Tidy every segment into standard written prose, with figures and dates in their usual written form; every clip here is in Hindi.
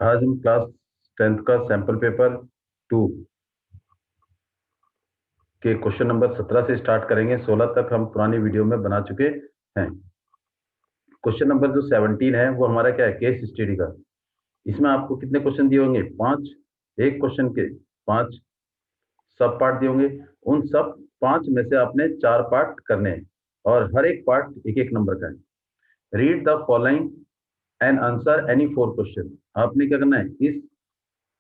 आज हम क्लास 10th का सैंपल पेपर 2 के क्वेश्चन नंबर 17 से स्टार्ट करेंगे। 16 तक हम पुरानी वीडियो में बना चुके हैं। क्वेश्चन नंबर जो 17 है वो हमारा क्या है, केस स्टडी का। इसमें आपको कितने क्वेश्चन दिए होंगे, 5। एक क्वेश्चन के 5 सब पार्ट दिए होंगे। उन सब 5 में से आपने 4 पार्ट करने हैं और हर एक पार्ट एक एक नंबर का है। Read the following and answer any 4 question. आपने क्या करना है, इस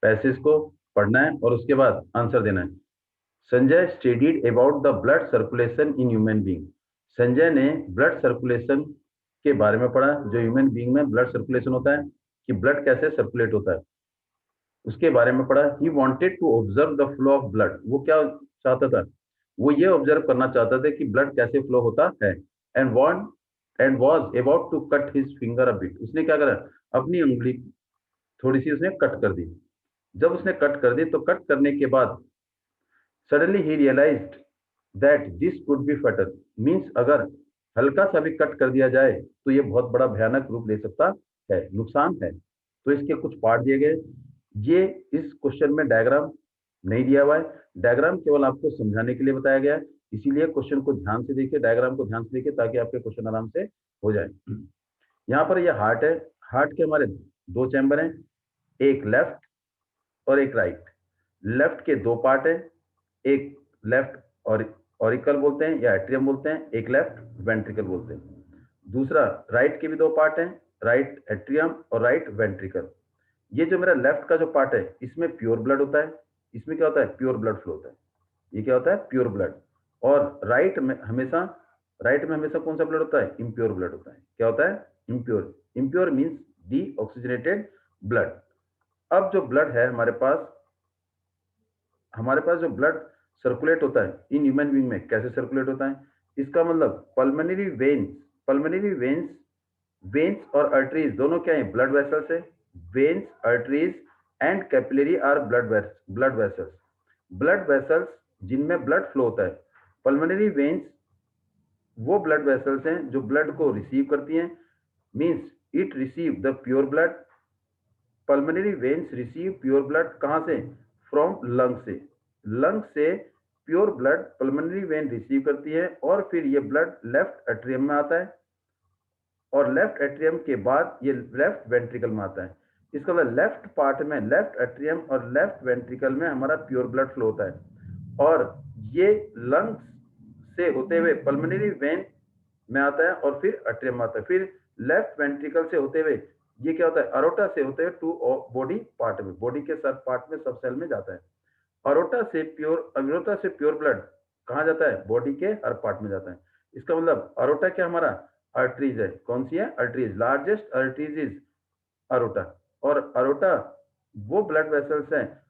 पैसेज को पढ़ना है और उसके बाद आंसर देना है। Sanjay studied about the blood circulation in human being. Sanjay ने ब्लड सर्कुलेशन के बारे में पढ़ा, जो ह्यूमन बीइंग में ब्लड सर्कुलेशन होता है, कि ब्लड कैसे सर्कुलेट होता है, उसके बारे में पढ़ा। He wanted to observe the flow of blood. वो क्या चाहता था, वो ये ऑब्जर्व करना चाहता था कि ब्लड कैसे फ्लो होता है। And was about to cut his finger a bit. उसने क्या करा, अपनी उंगली थोड़ी सी उसने कट कर दी। जब उसने कट कर दी तो कट करने के बाद suddenly he realised that this could be fatal. Means अगर हल्का सा भी कट कर दिया जाए तो ये बहुत बड़ा भयानक रूप ले सकता है, नुकसान है। तो इसके कुछ पार्ट दिए गए। ये इस क्वेश्चन में डायग्राम नहीं दिया हुआ है, डायग्राम केवल आपको समझाने के लिए बताया गया है। इसीलिए क्वेश्चन को ध्यान से देखिए, डायग्राम को ध्यान से देखिए, ताकि आपके क्वेश्चन आराम से हो जाए। यहाँ पर ये हार्ट है। हार्ट के हमारे 2 चैम्बर हैं, एक लेफ्ट और एक राइट। लेफ्ट के 2 पार्ट है, एक लेफ्ट और ऑरिकल बोलते हैं या एट्रियम बोलते हैं, एक लेफ्ट वेंट्रिकल बोलते हैं। दूसरा राइट के भी 2 पार्ट हैं, राइट एट्रियम और राइट वेंट्रिकल। ये जो मेरा लेफ्ट का जो पार्ट है, इसमें प्योर ब्लड होता है। इसमें क्या होता है, प्योर ब्लड फ्लो होता है। ये क्या होता है, प्योर ब्लड। और राइट में हमेशा कौन सा ब्लड होता है, इम्प्योर ब्लड होता है। क्या होता है, impure. Impure means D oxygenated blood. अब जो ब्लड है हमारे पास जो ब्लड सर्कुलेट होता है इन ह्यूमन बीइंग में, कैसे सर्कुलेट होता है, इसका मतलब पल्मोनरी वेन्स वेन्स और अर्टरीज दोनों क्या है, ब्लड वेसल्स है। Veins, arteries and capillary are blood vessels. Blood vessels जिनमें ब्लड फ्लो होता है। पल्मोनरी वेन्स वो ब्लड वेसल्स हैं जो ब्लड को रिसीव करती हैं, means it receive the pure blood. Pulmonary veins receive pure blood कहां से, फ्रॉम लंग से। लंग से pure blood pulmonary vein receive करती है और फिर ये ब्लड लेफ्ट एट्रियम में आता है और लेफ्ट एट्रियम के बाद ये लेफ्ट वेंट्रिकल में आता है। इसका मतलब लेफ्ट पार्ट में, लेफ्ट एट्रियम और लेफ्ट वेंट्रिकल में हमारा प्योर ब्लड फ्लो होता है और ये लंग्स से होते हुए पल्मोनरी वेन में आता है और फिर एट्रियम में आता है। फिर लेफ्ट वेंट्रिकल से होते हुए ये क्या होता है, अरोटा से होते हुए टू बॉडी पार्ट में, बॉडी के सब पार्ट में, सब सेल में जाता है। अरोटा से प्योर ब्लड कहाँ जाता है, बॉडी के हर पार्ट में जाता है। इसका मतलब अरोटा क्या हमारा आर्टरीज है। कौन सी है, arteries. Largest arteries is aorta. और अरोटा वो ब्लड वेसल्स है,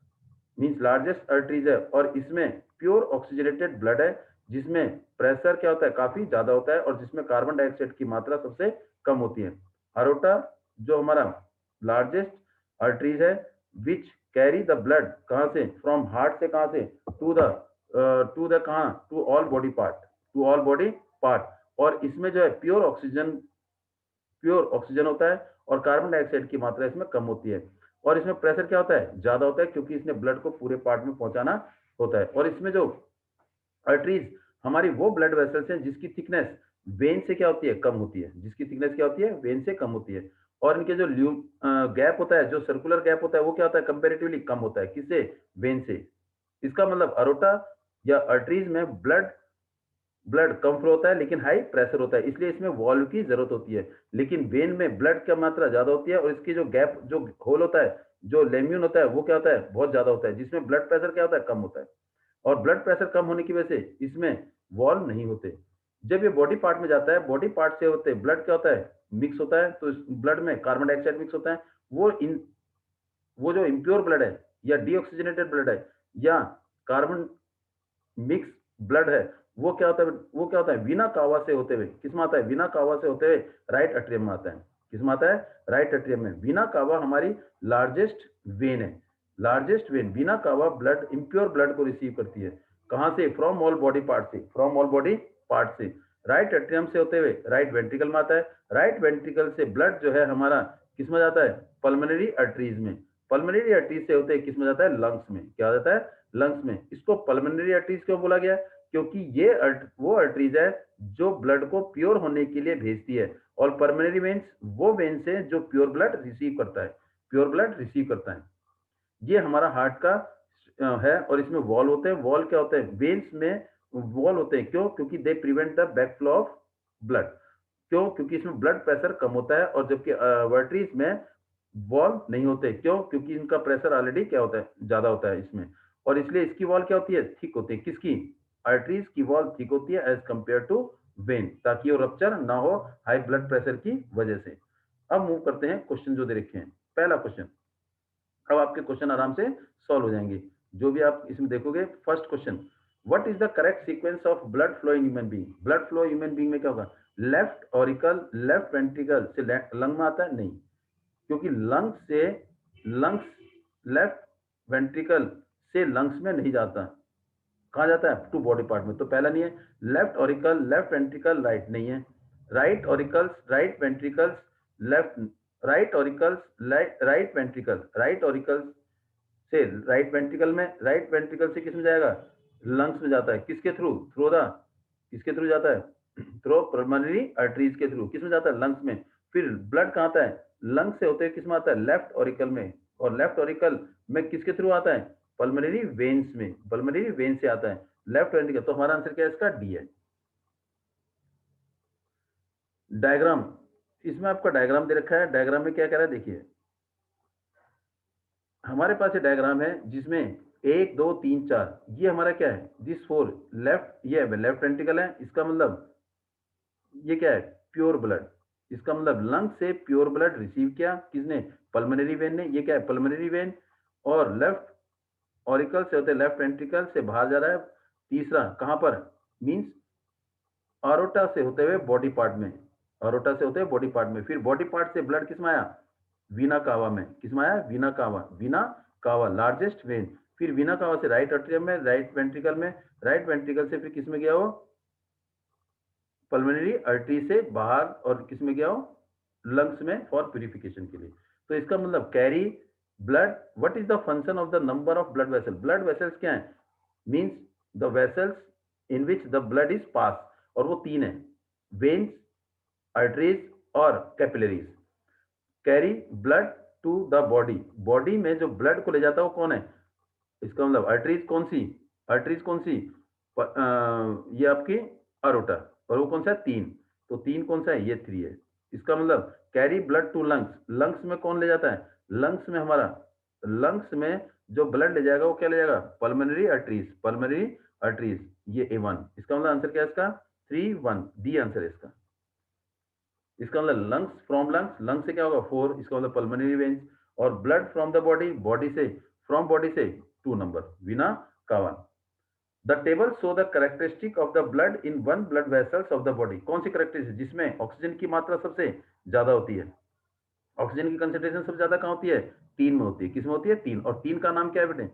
मींस लार्जेस्ट आर्टरीज है, और इसमें प्योर ऑक्सीजनेटेड ब्लड है, जिसमें प्रेशर क्या होता है, काफी ज्यादा होता है, और जिसमें कार्बन डाइऑक्साइड की मात्रा सबसे कम होती है। अरोटा जो हमारा लार्जेस्ट आर्टरीज है, विच कैरी द ब्लड कहां से, फ्रॉम हार्ट से, कहां से, टू द कहां, टू ऑल बॉडी पार्ट। और इसमें जो है प्योर ऑक्सीजन होता है और कार्बन डाइऑक्साइड की मात्रा इसमें कम होती है। और इसमें प्रेशर क्या होता है, ज्यादा होता है, क्योंकि इसने ब्लड को पूरे पार्ट में पहुंचाना होता है। और इसमें जो आर्टरीज हमारी वो ब्लड वेसल्स हैं जिसकी थिकनेस वेन से क्या होती है, कम होती है, जिसकी थिकनेस क्या होती है, वेन से कम होती है। और इनके जो गैप होता है, जो सर्कुलर गैप होता है, वो क्या होता है, कंपेरेटिवली कम होता है, किससे, वेन से। इसका मतलब अरोटा या आर्टरीज में ब्लड ब्लड कम फ्लो होता है लेकिन हाई प्रेशर होता है, इसलिए इसमें वॉल्व की जरूरत होती है। लेकिन वेन में ब्लड की मात्रा ज्यादा होती है और इसकी जो गैप, जो होल होता है, जो लेम्यून होता है, वो क्या होता है, बहुत ज्यादा होता है, जिसमें ब्लड प्रेशर क्या होता है, कम होता है। और ब्लड प्रेशर कम होने की वजह से इसमें वॉल्व नहीं होते। जब ये बॉडी पार्ट में जाता है, बॉडी पार्ट से होते ब्लड क्या होता है, मिक्स होता है, तो इस ब्लड में कार्बन डाइऑक्साइड मिक्स होता है। वो जो इम्प्योर ब्लड है या डीऑक्सीजनेटेड ब्लड है या कार्बन मिक्स ब्लड है, वो क्या होता है वीना कावा से होते हुए किस में आता है, वीना कावा से होते हुए राइट एट्रियम में आता है। किस में आता है, राइट एट्रियम में। वीना कावा हमारी लार्जेस्ट वेन है। लार्जेस्ट वेन वीना कावा ब्लड, इम्प्योर ब्लड को रिसीव करती है, कहां से, फ्रॉम ऑल बॉडी पार्ट से, फ्रॉम ऑल बॉडी पार्ट से। राइट एट्रियम से होते हुए राइट वेंट्रिकल में आता है। राइट वेंट्रिकल से ब्लड जो है हमारा किसमें जाता है? पल्मोनरी आर्टरीज में। पल्मोनरी आर्टरीज से होते किसमें जाता है? लंग्स में। क्या जाता है? लंग्स में। इसको पल्मोनरी आर्टरीज क्यों बोला गया? क्योंकि ये वो आर्टरीज है जो ब्लड को प्योर होने के लिए भेजती है, और पल्मोनरी वेन्स वो वेन्स है जो प्योर ब्लड रिसीव करता है, प्योर ब्लड रिसीव करता है। ये हमारा हार्ट का है, और इसमें वॉल होते हैं। वॉल क्या होते हैं? वेन्स में वॉल होते हैं। क्यों? क्योंकि they prevent the backflow of blood. क्यों? क्योंकि इसमें ब्लड प्रेशर कम होता है, और जबकि वर्टरीज में वॉल नहीं होते। क्यों? क्योंकि इनका प्रेशर ऑलरेडी क्या होता है? ज्यादा होता है इसमें, और इसलिए इसकी वॉल क्या होती है? थिक होती है। किसकी? आर्टरीज की वॉल थिक होती है एज कंपेयर टू वेन, ताकि वो रप्चर ना हो हाई ब्लड प्रेशर की वजह से। अब मूव करते हैं क्वेश्चन जो दे रखे हैं। पहला क्वेश्चन, अब आपके क्वेश्चन आराम से सॉल्व हो जाएंगे जो भी आप इसमें देखोगे। First question, what is the correct sequence of blood flow in human being? Blood flow human being में क्या होगा? लेफ्ट ऑरिकल लेफ्ट वेंट्रिकल से लंग में आता है? नहीं, क्योंकि लंग्स लेफ्ट वेंट्रिकल से लंग्स में नहीं जाता। कहाँ जाता है? टू बॉडी पार्ट में। तो पहला नहीं है। Left auricle left ventricle right नहीं है। Right auricles right ventricles left, right auricles right ventricle, right auricles से राइट वेंट्रिकल में, राइट वेंट्रिकल से किस में जाएगा? लंग्स में जाता है। किसके थ्रू? थ्रू द, किसके थ्रू जाता है? थ्रू पल्मोनरी आर्टरीज के थ्रू। किस में जाता है? लंग्स में। फिर ब्लड कहाँ आता है? लंग्स से होते हुए किस में आता है? लेफ्ट ऑरिकल में। और लेफ्ट ऑरिकल में किसके थ्रू आता है? पल्मोनरी वेन्स में। पल्मोनरी वेन से आता है लेफ्ट वेंट्रिकल। तो हमारा आंसर क्या है इसका? डी है। डायग्राम, इसमें आपका डायग्राम दे रखा है। डायग्राम में क्या कह रहा है देखिए, हमारे पास ये डायग्राम है जिसमें 1 2 3 4, ये हमारा क्या है? दिस 4 लेफ्ट, ये लेफ्ट वेंट्रिकल है। इसका मतलब ये क्या है? Pure blood. इसका मतलब लंग से प्योर ब्लड रिसीव किया किसने? पल्मोनरी वेन ने। ये क्या है? Pulmonary vein. और लेफ्ट ऑरिकल से होते लेफ्ट वेंट्रिकल से बाहर जा रहा है। तीसरा कहां पर? मींस अरोटा से होते हुए बॉडी पार्ट में। अरोटा से होते हुए बॉडी पार्ट में। फिर बॉडी पार्ट से ब्लड किस में आया? वीना कावा में। किस में आया? वीना कावा। वीना कावा लार्जेस्ट वेन। फिर वीना कावा से राइट अट्रियम में, राइट वेंट्रिकल में। राइट वेंट्रिकल से फिर किस में गया? वो पल्मोनरी आर्टरी से बाहर, और किस में गया? वो लंग्स में फॉर प्यूरिफिकेशन के लिए। तो इसका मतलब carry blood, what is the function of the number of blood vessel? Blood vessels क्या है? Means the vessels in which the blood is pass, और वो तीन है: वेन्स, आर्टरीज और capillaries. Carry blood to the body, body में जो ब्लड को ले जाता है वो कौन है? इसका मतलब आर्टरीज कौन सी? आर्टरीज कौन सी? ये आपकी अरोटा। और वो कौन सा है? 3। तो 3 कौन सा है? ये 3 है। इसका मतलब carry blood to lungs, lungs में कौन ले जाता है? लंग्स में हमारा, लंग्स में जो ब्लड ले जाएगा वो क्या ले जाएगा? Pulmonary arteries, pulmonary arteries. ये A1। इसका मतलब आंसर क्या है इसका? 3 1 डी आंसर है इसका। इसका मतलब लंग्स फ्रॉम लंग्स, लंग्स से क्या होगा? 4। इसका मतलब पल्मोनरी वेन्स। और blood from the body, body से, फ्रॉम बॉडी से 2 नंबर वीना कावा। The table show the characteristic of the blood in one blood vessels of the body. कौन सी कैरेक्टरिस्टिक? जिसमें ऑक्सीजन की मात्रा सबसे ज्यादा होती है। ऑक्सीजन की कंसेंट्रेशन सबसे ज्यादा कहाँ होती है? 3 में होती है। किस में होती है? 3। और 3 का नाम क्या है बेटे?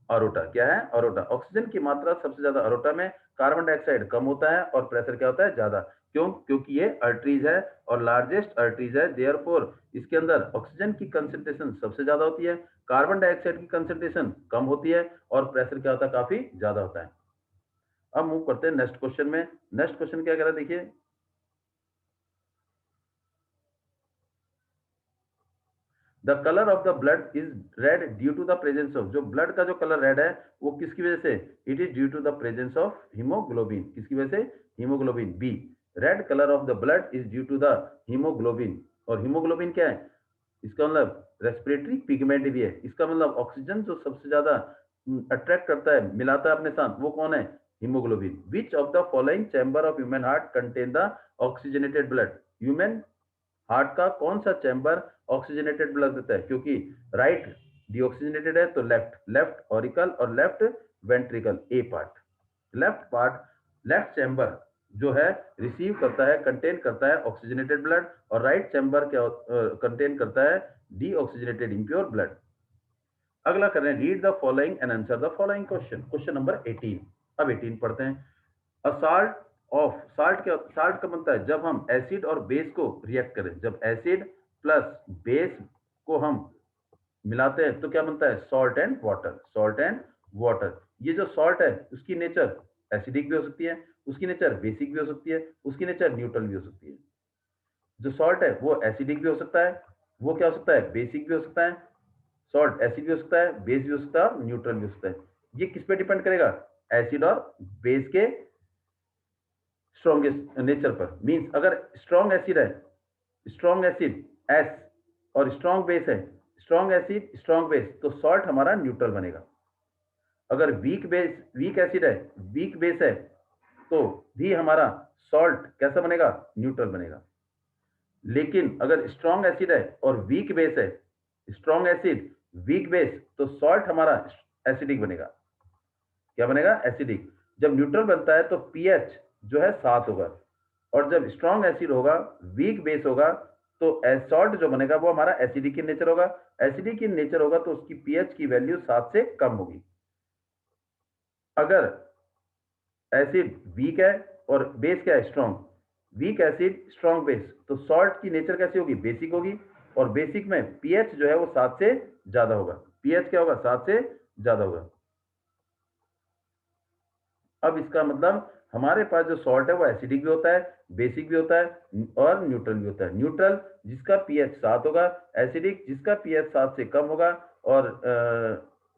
अरोटा। क्या है? अरोटा। ऑक्सीजन की मात्रा सबसे ज्यादा अरोटा में, कार्बन डाइऑक्साइड कम होता है, और प्रेशर क्या होता है? ज्यादा। क्यों? क्योंकि ये आर्टरीज है और लार्जेस्ट आर्टरीज है, देयरफॉर इसके अंदर ऑक्सीजन की कंसेंट्रेशन सबसे ज्यादा होती है, कार्बन डाइऑक्साइड की कंसेंट्रेशन कम होती है, और प्रेशर क्या होता है? काफी ज्यादा होता है। अब मूव करते हैं नेक्स्ट क्वेश्चन में। नेक्स्ट क्वेश्चन क्या कह रहा है देखिए, the colour of the blood is red due to the presence of, जो ब्लड का जो कलर रेड है वो किसकी वजह से? It is due to the presence of haemoglobin. किसकी वजह से? Haemoglobin. B, red colour of the blood is due to the haemoglobin. और हीमोग्लोबिन क्या है? इसका मतलब रेस्पिरेटरी पिगमेंट भी है। इसका मतलब ऑक्सीजन जो सबसे ज्यादा अट्रैक्ट करता है, मिलाता है अपने साथ, वो कौन है? Haemoglobin. Which of the following chamber of human heart contain the oxygenated blood? Human heart का कौन सा चैम्बर ऑक्सीजनेटेड ब्लड देता है? क्योंकि राइट डीऑक्सीजनेटेड है, तो लेफ्ट, लेफ्ट ऑरिकल और left ventricle, a part. Left part, left chamber जो है रिसीव करता है, कंटेन करता है ऑक्सीजनेटेड ब्लड, और राइट चैम्बर क्या कंटेन करता है? Deoxygenated impure blood. अगला कर रहे हैं, read the following and answer the following question. Question number 18। अब 18 पढ़ते हैं। अ साल्ट ऑफ, साल्ट क्या, साल्ट का बनता है जब हम एसिड और बेस को रिएक्ट करें। जब एसिड प्लस बेस को हम मिलाते हैं तो क्या बनता है, salt and water. Salt and water, ये जो सॉल्ट है उसकी नेचर एसिडिक भी हो सकती है, उसकी नेचर बेसिक भी हो सकती है, उसकी नेचर न्यूट्रल भी हो सकती है। जो सॉल्ट है वो एसिडिक भी हो सकता है, वो क्या हो सकता है, बेसिक भी हो सकता है। सॉल्ट एसिड भी हो सकता है, बेस भी हो सकता है और न्यूट्रल भी हो सकता है। ये किस पे डिपेंड करेगा, एसिड और बेस के स्ट्रॉन्गेस्ट नेचर पर। मींस अगर स्ट्रॉन्ग एसिड है, स्ट्रॉन्ग एसिड एस, और स्ट्रॉन्ग बेस है, स्ट्रॉन्ग एसिड स्ट्रॉन्ग बेस, तो सॉल्ट हमारा न्यूट्रल बनेगा। अगर वीक एसिड है, वीक बेस है, तो भी हमारा सॉल्ट कैसा बनेगा, न्यूट्रल बनेगा। लेकिन अगर स्ट्रॉन्ग एसिड है और वीक बेस है, स्ट्रॉन्ग एसिड वीक बेस, तो सॉल्ट हमारा एसिडिक बनेगा। क्या बनेगा, एसिडिक। जब न्यूट्रल बनता है तो पीएच जो है 7 होगा, और जब स्ट्रॉन्ग एसिड होगा, वीक बेस होगा, तो सॉल्ट जो बनेगा वो हमारा एसिडिक इन नेचर होगा। एसिडिक इन नेचर होगा तो उसकी पीएच की वैल्यू 7 से कम होगी। अगर एसिड वीक है और बेस क्या है, strong, weak acid strong base, तो सॉल्ट की नेचर कैसी होगी, बेसिक होगी। और बेसिक में पीएच जो है वो 7 से ज्यादा होगा। पीएच क्या होगा, 7 से ज्यादा होगा। अब इसका मतलब हमारे पास जो सॉल्ट है वो एसिडिक भी होता है, बेसिक भी होता है और न्यूट्रल भी होता है। न्यूट्रल जिसका पीएच 7 होगा, एसिडिक जिसका पीएच 7 से कम होगा, और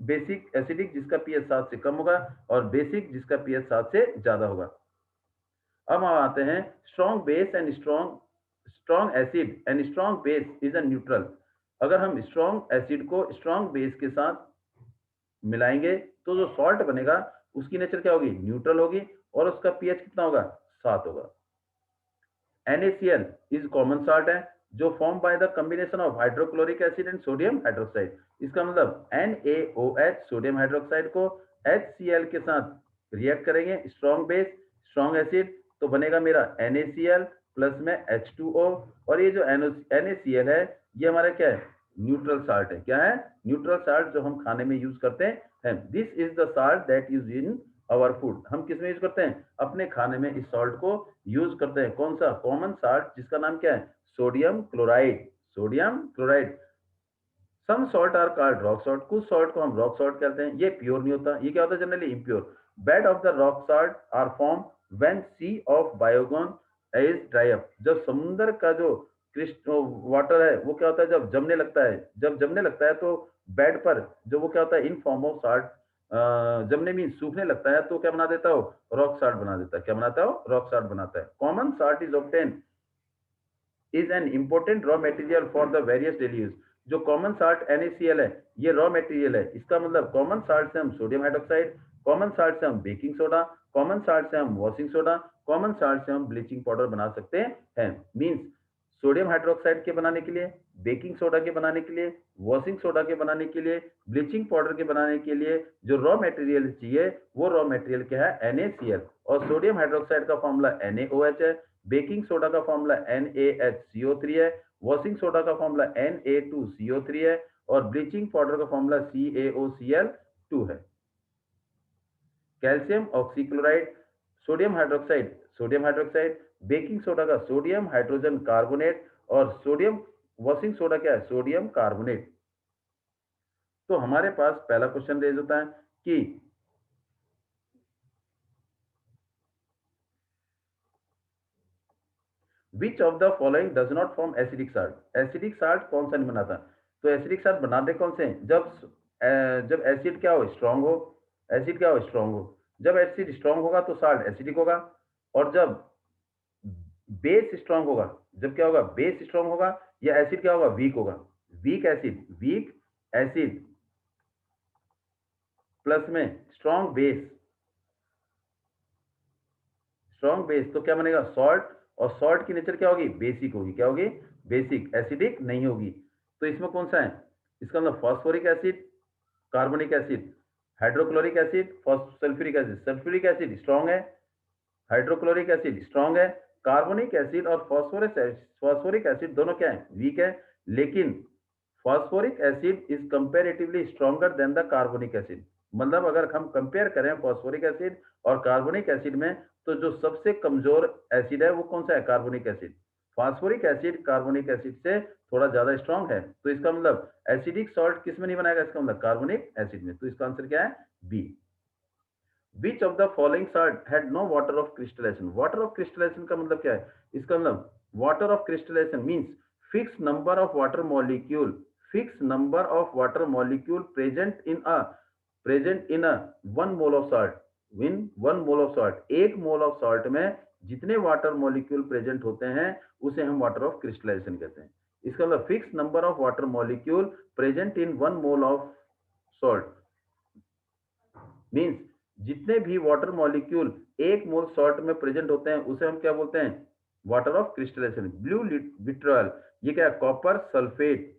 बेसिक एसिडिक जिसका पीएच 7 से कम होगा, और बेसिक जिसका पीएच 7 से ज्यादा होगा। अब हम आते हैं strong base and strong acid and strong base is a neutral. अगर हम स्ट्रॉन्ग एसिड को स्ट्रॉन्ग बेस के साथ मिलाएंगे तो जो सॉल्ट बनेगा उसकी नेचर क्या होगी, न्यूट्रल होगी, और उसका पीएच कितना होगा, 7 होगा। NaCl इज कॉमन सॉल्ट है जो form by the combination of hydrochloric acid and sodium hydroxide. इसका मतलब NaOH सोडियम हाइड्रोक्साइड को HCl के साथ रिएक्ट करेंगे, स्ट्रॉन्ग बेस स्ट्रॉन्ग एसिड, तो बनेगा मेरा NaCl प्लस में H2O। और ये जो NaCl है ये हमारा क्या है, न्यूट्रल साल्ट है। क्या है, न्यूट्रल साल्ट जो हम खाने में यूज करते हैं। This is the salt that use in our food. हम किस में यूज करते हैं, अपने खाने में इस सॉल्ट को यूज करते हैं। कौन सा, कॉमन साल्ट जिसका नाम क्या है, sodium chloride. Sodium chloride. Some salt are called rock salt, कुछ सॉल्ट को हम रॉक सॉल्ट कहते हैं। ये प्योर नहीं होता, ये क्या होता है, generally impure. Bed of the rock salt are form when sea of बायोगन इज ड्राई अप। जब समुद्र का जो वाटर है वो क्या होता है, जब जमने लगता है, जब जमने लगता है तो बेड पर जो वो क्या होता है, इन फॉर्म ऑफ साल्ट, जमने में सूखने लगता है तो क्या बना देता हो, रॉक साल्ट बना देता है। क्या बनाता हो, रॉक साल्ट बनाता है। Common salt is obtain is an important raw material for the various daily use. जो कॉमन साल्ट NaCl है ये रॉ मटेरियल है। इसका मतलब कॉमन साल्ट से हम सोडियम हाइड्रोक्साइड, कॉमन साल्ट से हम बेकिंग सोडा, कॉमन साल्ट से हम वॉशिंग सोडा, कॉमन साल्ट से हम ब्लीचिंग पाउडर बना सकते हैं। मींस सोडियम हाइड्रोक्साइड के बनाने के लिए, बेकिंग सोडा के बनाने के लिए, वॉशिंग सोडा के बनाने के लिए, ब्लीचिंग पाउडर के बनाने के लिए जो रॉ मटेरियल चाहिए वो रॉ मटेरियल क्या है, NaCl। और सोडियम हाइड्रोक्साइड का फॉर्मूला NaOH है, बेकिंग सोडा का फॉर्मूला NaHCO3 है, वॉशिंग सोडा का फॉर्मूला Na2CO3 है, और ब्लीचिंग पाउडर का फॉर्मूला CaOCl2 है। Calcium oxychloride, sodium hydroxide, baking soda का सोडियम हाइड्रोजन कार्बोनेट, और सोडियम वॉशिंग सोडा क्या है, सोडियम कार्बोनेट। तो हमारे पास पहला क्वेश्चन रेज होता है कि विच of the following does not form acidic salt. Acidic salt कौन सा नहीं बनाता। तो एसिडिक साल्ट बनाते कौन से हैं, जब एसिड क्या हो, स्ट्रांग हो। एसिड क्या हो, स्ट्रांग हो। जब एसिड स्ट्रांग होगा तो साल्ट एसिडिक होगा। और जब बेस स्ट्रांग होगा, जब क्या होगा, बेस स्ट्रांग होगा, या एसिड क्या होगा, वीक होगा। वीक एसिड प्लस में स्ट्रॉन्ग बेस, तो क्या बनेगा, सॉल्ट। और सॉल्ट की नेचर क्या होगी, बेसिक होगी। क्या होगी, बेसिक, एसिडिक नहीं होगी। तो इसमें कौन सा है, इसका मतलब phosphoric acid, carbonic acid, hydrochloric acid, sulphuric acid strong है, हाइड्रोक्लोरिक एसिड स्ट्रॉन्ग है, कार्बोनिक एसिड और फॉस्फोरिक एसिड दोनों क्या है, वीक है। लेकिन phosphoric acid is comparatively stronger than the carbonic acid. मतलब अगर हम कंपेयर करें फॉस्फोरिक एसिड और कार्बोनिक एसिड में, तो जो सबसे कमजोर एसिड है वो कौन सा है, carbonic acid. Phosphoric acid carbonic acid से थोड़ा ज्यादा स्ट्रांग है, तो इसका मतलब एसिडिक सॉल्ट किस में नहीं बनाएगा, इसका मतलब कार्बोनिक एसिड में। तो इसका आंसर क्या है, B. Which of the following salt had no water of crystallization. Water of crystallization का मतलब क्या है, इसका मतलब water of crystallization means fix number of water molecule, fix number of water molecule present in a 1 mole of salt. In 1 mole of salt, 1 mole of salt में जितने वाटर मॉलिक्यूल प्रेजेंट होते हैं उसे हम वाटर ऑफ क्रिस्टलाइजेशन कहते हैं। इसका मतलब fix number of water molecule present in 1 mole of salt means जितने भी वाटर मॉलिक्यूल 1 मोल सॉल्ट में प्रेजेंट होते हैं उसे हम क्या बोलते हैं, water of crystallization. Blue vitriol, ये क्या है, कॉपर सल्फेट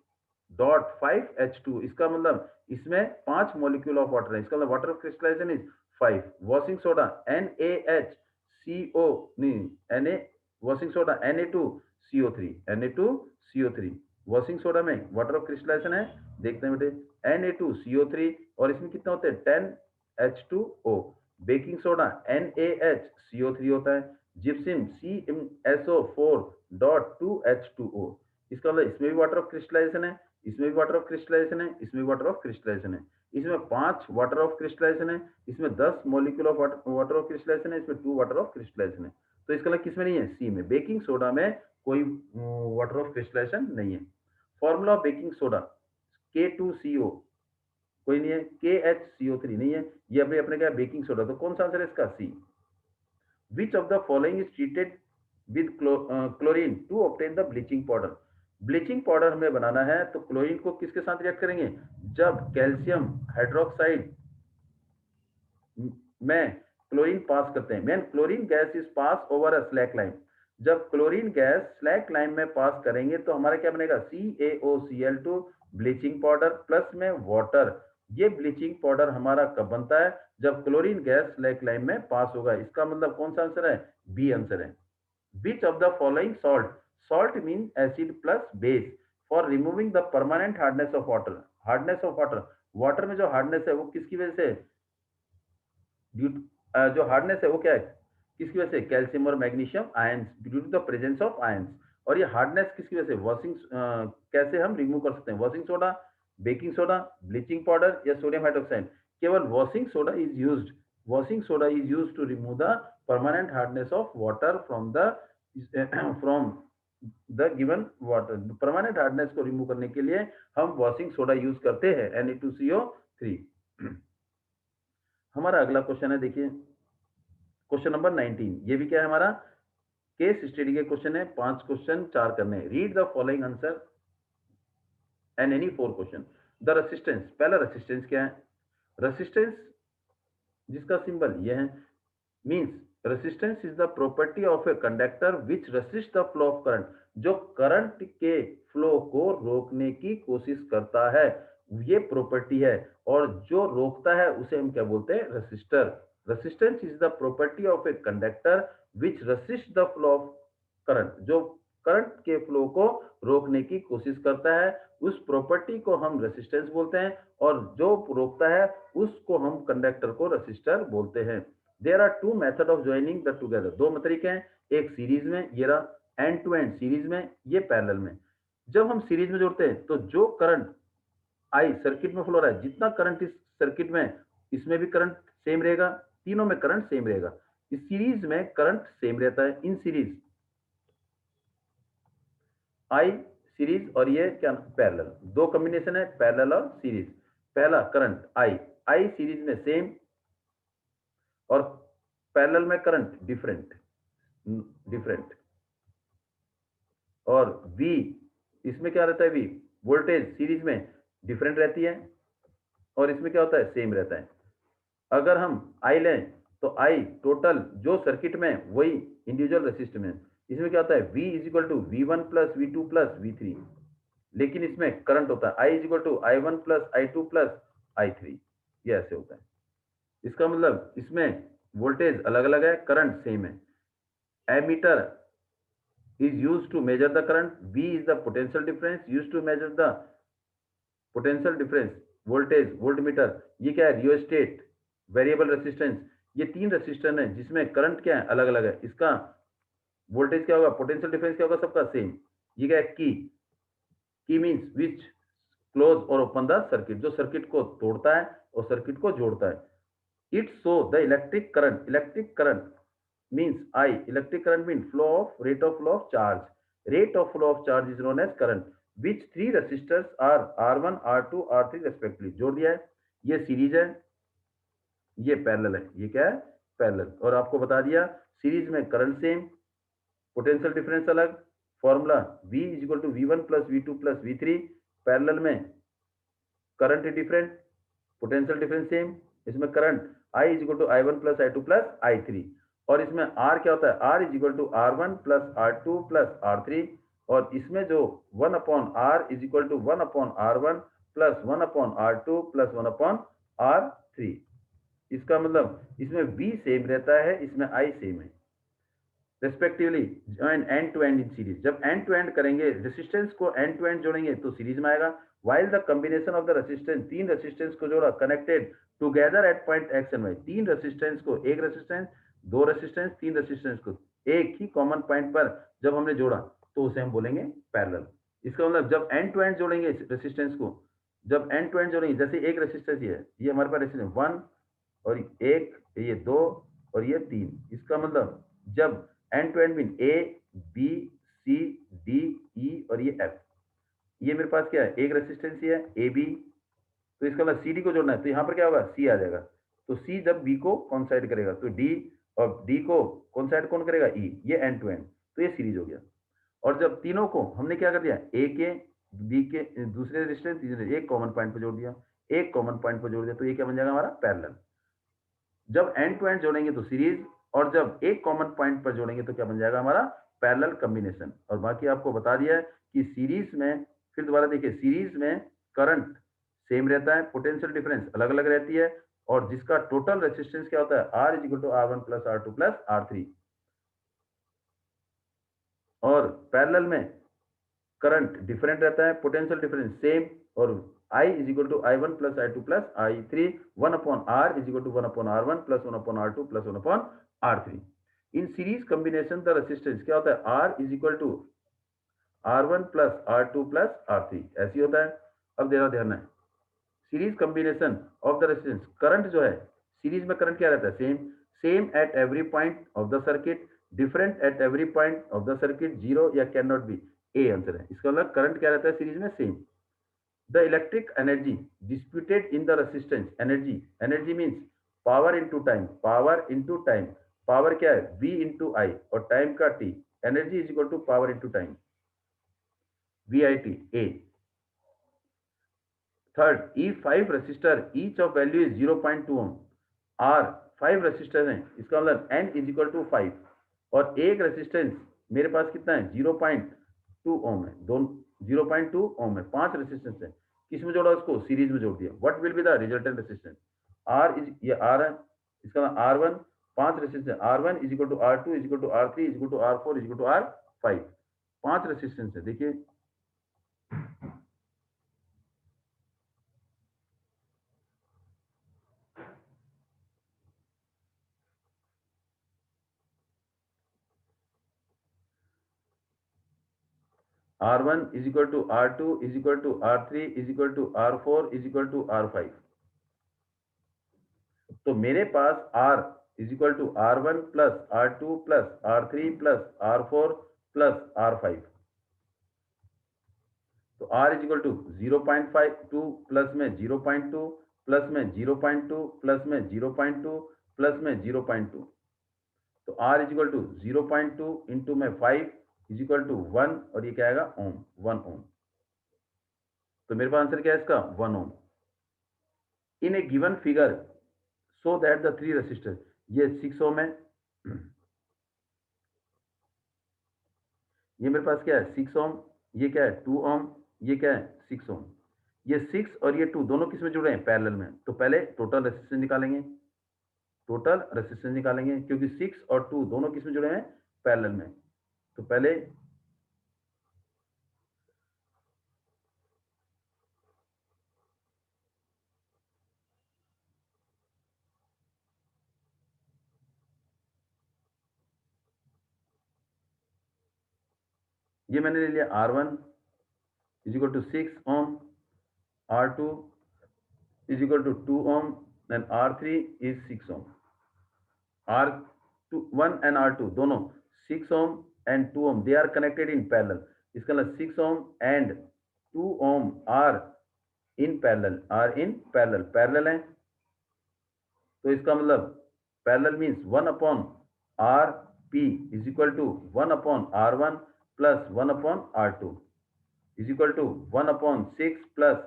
डॉट 5H2, इसका मतलब इसमें 5 मॉलिक्यूल ऑफ वाटर है, इसका मतलब water of crystallization is 5। Washing soda NaHCO, नहीं Na, washing soda Na2CO3 washing soda में वाटर ऑफ क्रिस्टलाइजेशन है, देखते हैं बेटे Na2CO3, और इसमें कितने होते हैं 10H2O। बेकिंग सोडा NaHCO3 होता है, जिप्सम CmSO4.2H2O, इसका मतलब इसमें भी वाटर ऑफ क्रिस्टलाइजेशन है, इसमें भी वाटर ऑफ क्रिस्टलाइजेशन है, इसमें भी वाटर ऑफ क्रिस्टलाइजेशन है। इसमें 5 वाटर ऑफ क्रिस्टलाइजेशन है, इसमें 10 molecule of water of crystallization है, इसमें 2 वाटर ऑफ क्रिस्टलाइजेशन है। तो इसका मतलब किसमें नहीं है, सी में। बेकिंग सोडा में कोई वाटर ऑफ क्रिस्टलाइजेशन नहीं है। Formula of baking soda K2CO, कोई नहीं है, KHCO3 नहीं है, ये अभी अपने क्या बेकिंग सोडा, तो कौन सा आंसर है इसका, C. Which of the following is treated with chlorine to obtain the bleaching powder. Bleaching powder हमें बनाना है तो क्लोरीन को किसके साथ रिएक्ट करेंगे, जब कैल्शियम हाइड्रोक्साइड में क्लोरीन पास करते हैं, man chlorine gas is pass over a slack line. जब क्लोरीन गैस स्लैक लाइन में पास करेंगे तो हमारा क्या बनेगा, CaOCl2 ब्लीचिंग पाउडर प्लस में वाटर। ये ब्लीचिंग पाउडर हमारा कब बनता है, जब क्लोरीन गैस स्लैक लाइन में पास होगा। इसका मतलब कौन सा आंसर है, बी आंसर है। विच of the following salt, salt mean acid plus base, for removing the permanent hardness of water. Hardness of water, water में जो हार्डनेस है वो किसकी वजह से, जो हार्डनेस है वो क्या है, किसकी वजह से, कैल्शियम और magnesium ions, due to the presence of ions. और ये हार्डनेस किसकी वजह से, वॉशिंग कैसे हम रिमूव कर सकते हैं, washing soda, baking soda, bleaching powder या सोडियम हाइड्रोक्साइड। केवल washing soda is used, washing soda is used to remove the permanent hardness of water from the from the given water. Permanent hardness को रिमूव करने के लिए हम वॉशिंग सोडा यूज करते हैं, Na2CO3। हमारा अगला क्वेश्चन है, देखिए क्वेश्चन नंबर 19, ये भी क्या है हमारा केस स्टडी के क्वेश्चन है, 5 क्वेश्चन 4 करने हैं। Read the following answer and any 4 question. The resistance, पहला रेसिस्टेंस क्या है, रेसिस्टेंस जिसका सिंबल ये है, means resistance is the property of a conductor which resist the flow of current, जो करंट के फ्लो को रोकने की कोशिश करता है, ये प्रॉपर्टी है। और जो रोकता है उसे हम क्या बोलते हैं, resistor. Resistance is the property of a conductor which resist the flow of current, जो करंट के फ्लो को रोकने की कोशिश करता है, उस प्रॉपर्टी को हम रेसिस्टेंस बोलते हैं, और जो रोकता है उसको हम कंडक्टर को रेसिस्टर बोलते हैं। There are 2 method of joining the together, 2 तरीके हैं, एक सीरीज में, ये रहा एंड टू एंड सीरीज में, ये पैरेलल में। जब हम सीरीज में जोड़ते हैं तो जो करंट आई सर्किट में फ्लो रहा है, जितना करंट इस सर्किट में, इसमें भी करंट सेम रहेगा, तीनों में करंट सेम रहेगा। इस सीरीज में करंट सेम रहता है, इन सीरीज आई सीरीज और ये क्या पैरेलल, 2 कॉम्बिनेशन है, पैरेलल और सीरीज। पहला करंट आई, आई सीरीज में सेम और पैरेलल में करंट डिफरेंट, डिफरेंट। और V, इसमें क्या रहता है, V वोल्टेज सीरीज में डिफरेंट रहती है, और इसमें क्या होता है, सेम रहता है। अगर हम I लें तो I टोटल जो सर्किट में वही इंडिविजुअल रेसिस्टर में, इसमें क्या होता है, V is equal to V1 plus V2 plus V3, लेकिन इसमें करंट होता है I is equal to I1 plus I2 plus I3, ये ऐसे होता है। इसका मतलब इसमें वोल्टेज अलग अलग है, करंट सेम है। Ammeter is used to measure the current, V is the potential difference used to measure the potential difference, voltage voltmeter, ये क्या है, रियोस्टेट, वेरिएबल रेसिस्टेंस। ये 3 रेसिस्टर हैं जिसमें करंट क्या है, अलग अलग है, इसका वोल्टेज क्या होगा, पोटेंशियल डिफरेंस क्या होगा, सबका सेम। ये क्या है, की की मीन्स विच क्लोज और ओपन द सर्किट, जो सर्किट को तोड़ता है और सर्किट को जोड़ता है। It show the electric current means I, electric current means rate of flow of charge. Rate of flow of charge is known as current. Which three resistors are R1, R2, R3 respectively? जोड़ दिया है, ये सीरीज है, ये पैरेलल है, ये क्या है पैरेलल। और आपको बता दिया सीरीज में करंट सेम, पोटेंशियल डिफरेंस अलग, formula V is equal to V1 plus V2 plus V3, parallel में current different, potential difference same, इसमें current I is equal to I1 plus I2 plus I3, और इसमें R क्या होता है, R is equal to R1 plus R2 plus R3, और इसमें जो 1 upon R is equal to 1 upon R1 plus 1 upon R2 plus 1 upon R3। इसका मतलब इसमें V सेम रहता है, इसमें I सेम है respectively end to end in series. जब एंड टू एंड करेंगे, रेसिस्टेंस को एंड टू एंड जोड़ेंगे तो सीरीज में आएगा। While the combination of the resistance, तीन रेसिस्टेंस को जोड़ा, connected together at point X and Y, तीन रेसिस्टेंस को, एक रेसिस्टेंस, दो रेसिस्टेंस, तीन रेसिस्टेंस को एक ही कॉमन पॉइंट पर जब हमने जोड़ा तो उसे हम बोलेंगे पैरेलल। इसका मतलब जब एंड टू एंड जोड़ेंगे रेसिस्टेंस को, जब एंड टू एंड जोड़ेंगे, जैसे एक रेसिस्टेंस ये हमारे पास रेसिस्टेंस 1 और एक, ये 2 और ये 3, इसका मतलब जब end to end mean A B C D E और ये एफ, ये मेरे पास क्या है, एक रेसिस्टेंस ही है ए बी, तो इसका मतलब सी डी को जोड़ना है, तो यहाँ पर क्या होगा, सी आ जाएगा। तो सी जब बी को कॉन्साइड करेगा तो डी, और डी को कॉन्साइड कौन करेगा, ई, ये एंड टू एंड, तो ये सीरीज हो गया। और जब तीनों को हमने क्या कर दिया, ए के बी के दूसरे रेजिस्टेंस तीसरे, एक कॉमन पॉइंट पर जोड़ दिया, एक कॉमन पॉइंट पर जोड़ दिया, तो ये क्या बन जाएगा हमारा पैरेलल। जब एंड टू एंड जोड़ेंगे तो सीरीज, और जब एक कॉमन पॉइंट पर जोड़ेंगे तो क्या बन जाएगा हमारा पैरेलल कॉम्बिनेशन। और बाकी आपको बता दिया है कि सीरीज में, फिर दोबारा देखिए, सीरीज में करंट सेम रहता है, पोटेंशियल डिफरेंस अलग अलग रहती है, और जिसका टोटल रेजिस्टेंस क्या होता है, R is equal to R one plus R two plus R three. और पैरेलल में करंट डिफरेंट रहता है, पोटेंशियल डिफरेंस सेम, और I is equal to I one plus I two plus I three, one upon R is equal to one upon R one plus one upon R two plus one upon R three. In series combination the resistance क्या होता है, R is equal to R one plus R two plus R three, ऐसी होता है। अब देना ध्यान है, series combination of the resistance, current जो है सीरीज में करंट क्या रहता है, same, same at every point of the circuit, different at every point of the circuit, zero या can not be, A answer है। इसका मतलब करंट क्या रहता है सीरीज में, same. The electric energy dissipated in the resistance, energy means power into time, power into time, power क्या है v इंटू आई और टाइम का t, energy is equal to power into time, V I T A. Third, E five resistor each of value is 0.2 ohm, R five resistor हैं, इसका मतलब एन इज इक्वल टू 5, और एक रेसिस्टेंस मेरे पास कितना है 0.2 ओम है, दोनों 0.2 ओम है, 5 रेसिस्टेंस है, किस में जोड़ा, उसको सीरीज में जोड़ दिया। What will be the resultant resistance, R is, ये आर है, इसका मतलब R one, 5 resistance, R one is equal to R two is equal to R three is equal to R four is equal to R five, 5 resistance है। देखिए R1 is equal to R2 is equal to R3 is equal to R4 is equal to R5। तो मेरे पास R is equal to R1 plus R2 plus R3 plus R4 plus R5। तो R is equal to 0.52 plus में 0.2 प्लस में 0.2 प्लस में 0.2 प्लस में 0.2, तो R is equal to 0.2 into में 5 is equal to 1, और ये क्या आएगा ओम, 1 ओम। तो मेरे पास आंसर क्या है इसका, 1 ohm. In a given figure so that the three resistor, ये 6 ओम है, ये मेरे पास क्या है 6 ओम, ये क्या है 2 ओम, ये क्या है 6 ओम, ये 6 और ये 2 दोनों किस में जुड़े हैं, पैरेलल में। तो पहले टोटल रेसिस्टेंस निकालेंगे, टोटल रेसिस्टेंस निकालेंगे, क्योंकि 6 और 2 दोनों किस में जुड़े हैं, पैरेलल में। तो पहले ये मैंने ले लिया R1, is equal to 6 ohm, R2 is equal to 2 ohm, then R3 is 6 ohm. R1 and R2 दोनों 6 ohm and 2 ohm they are connected in parallel. इसका मतलब 6 ohm and 2 ohm are in parallel है। तो इसका मतलब parallel means 1 upon R P is equal to 1 upon R1 plus 1 upon R2 is equal to 1 upon 6 plus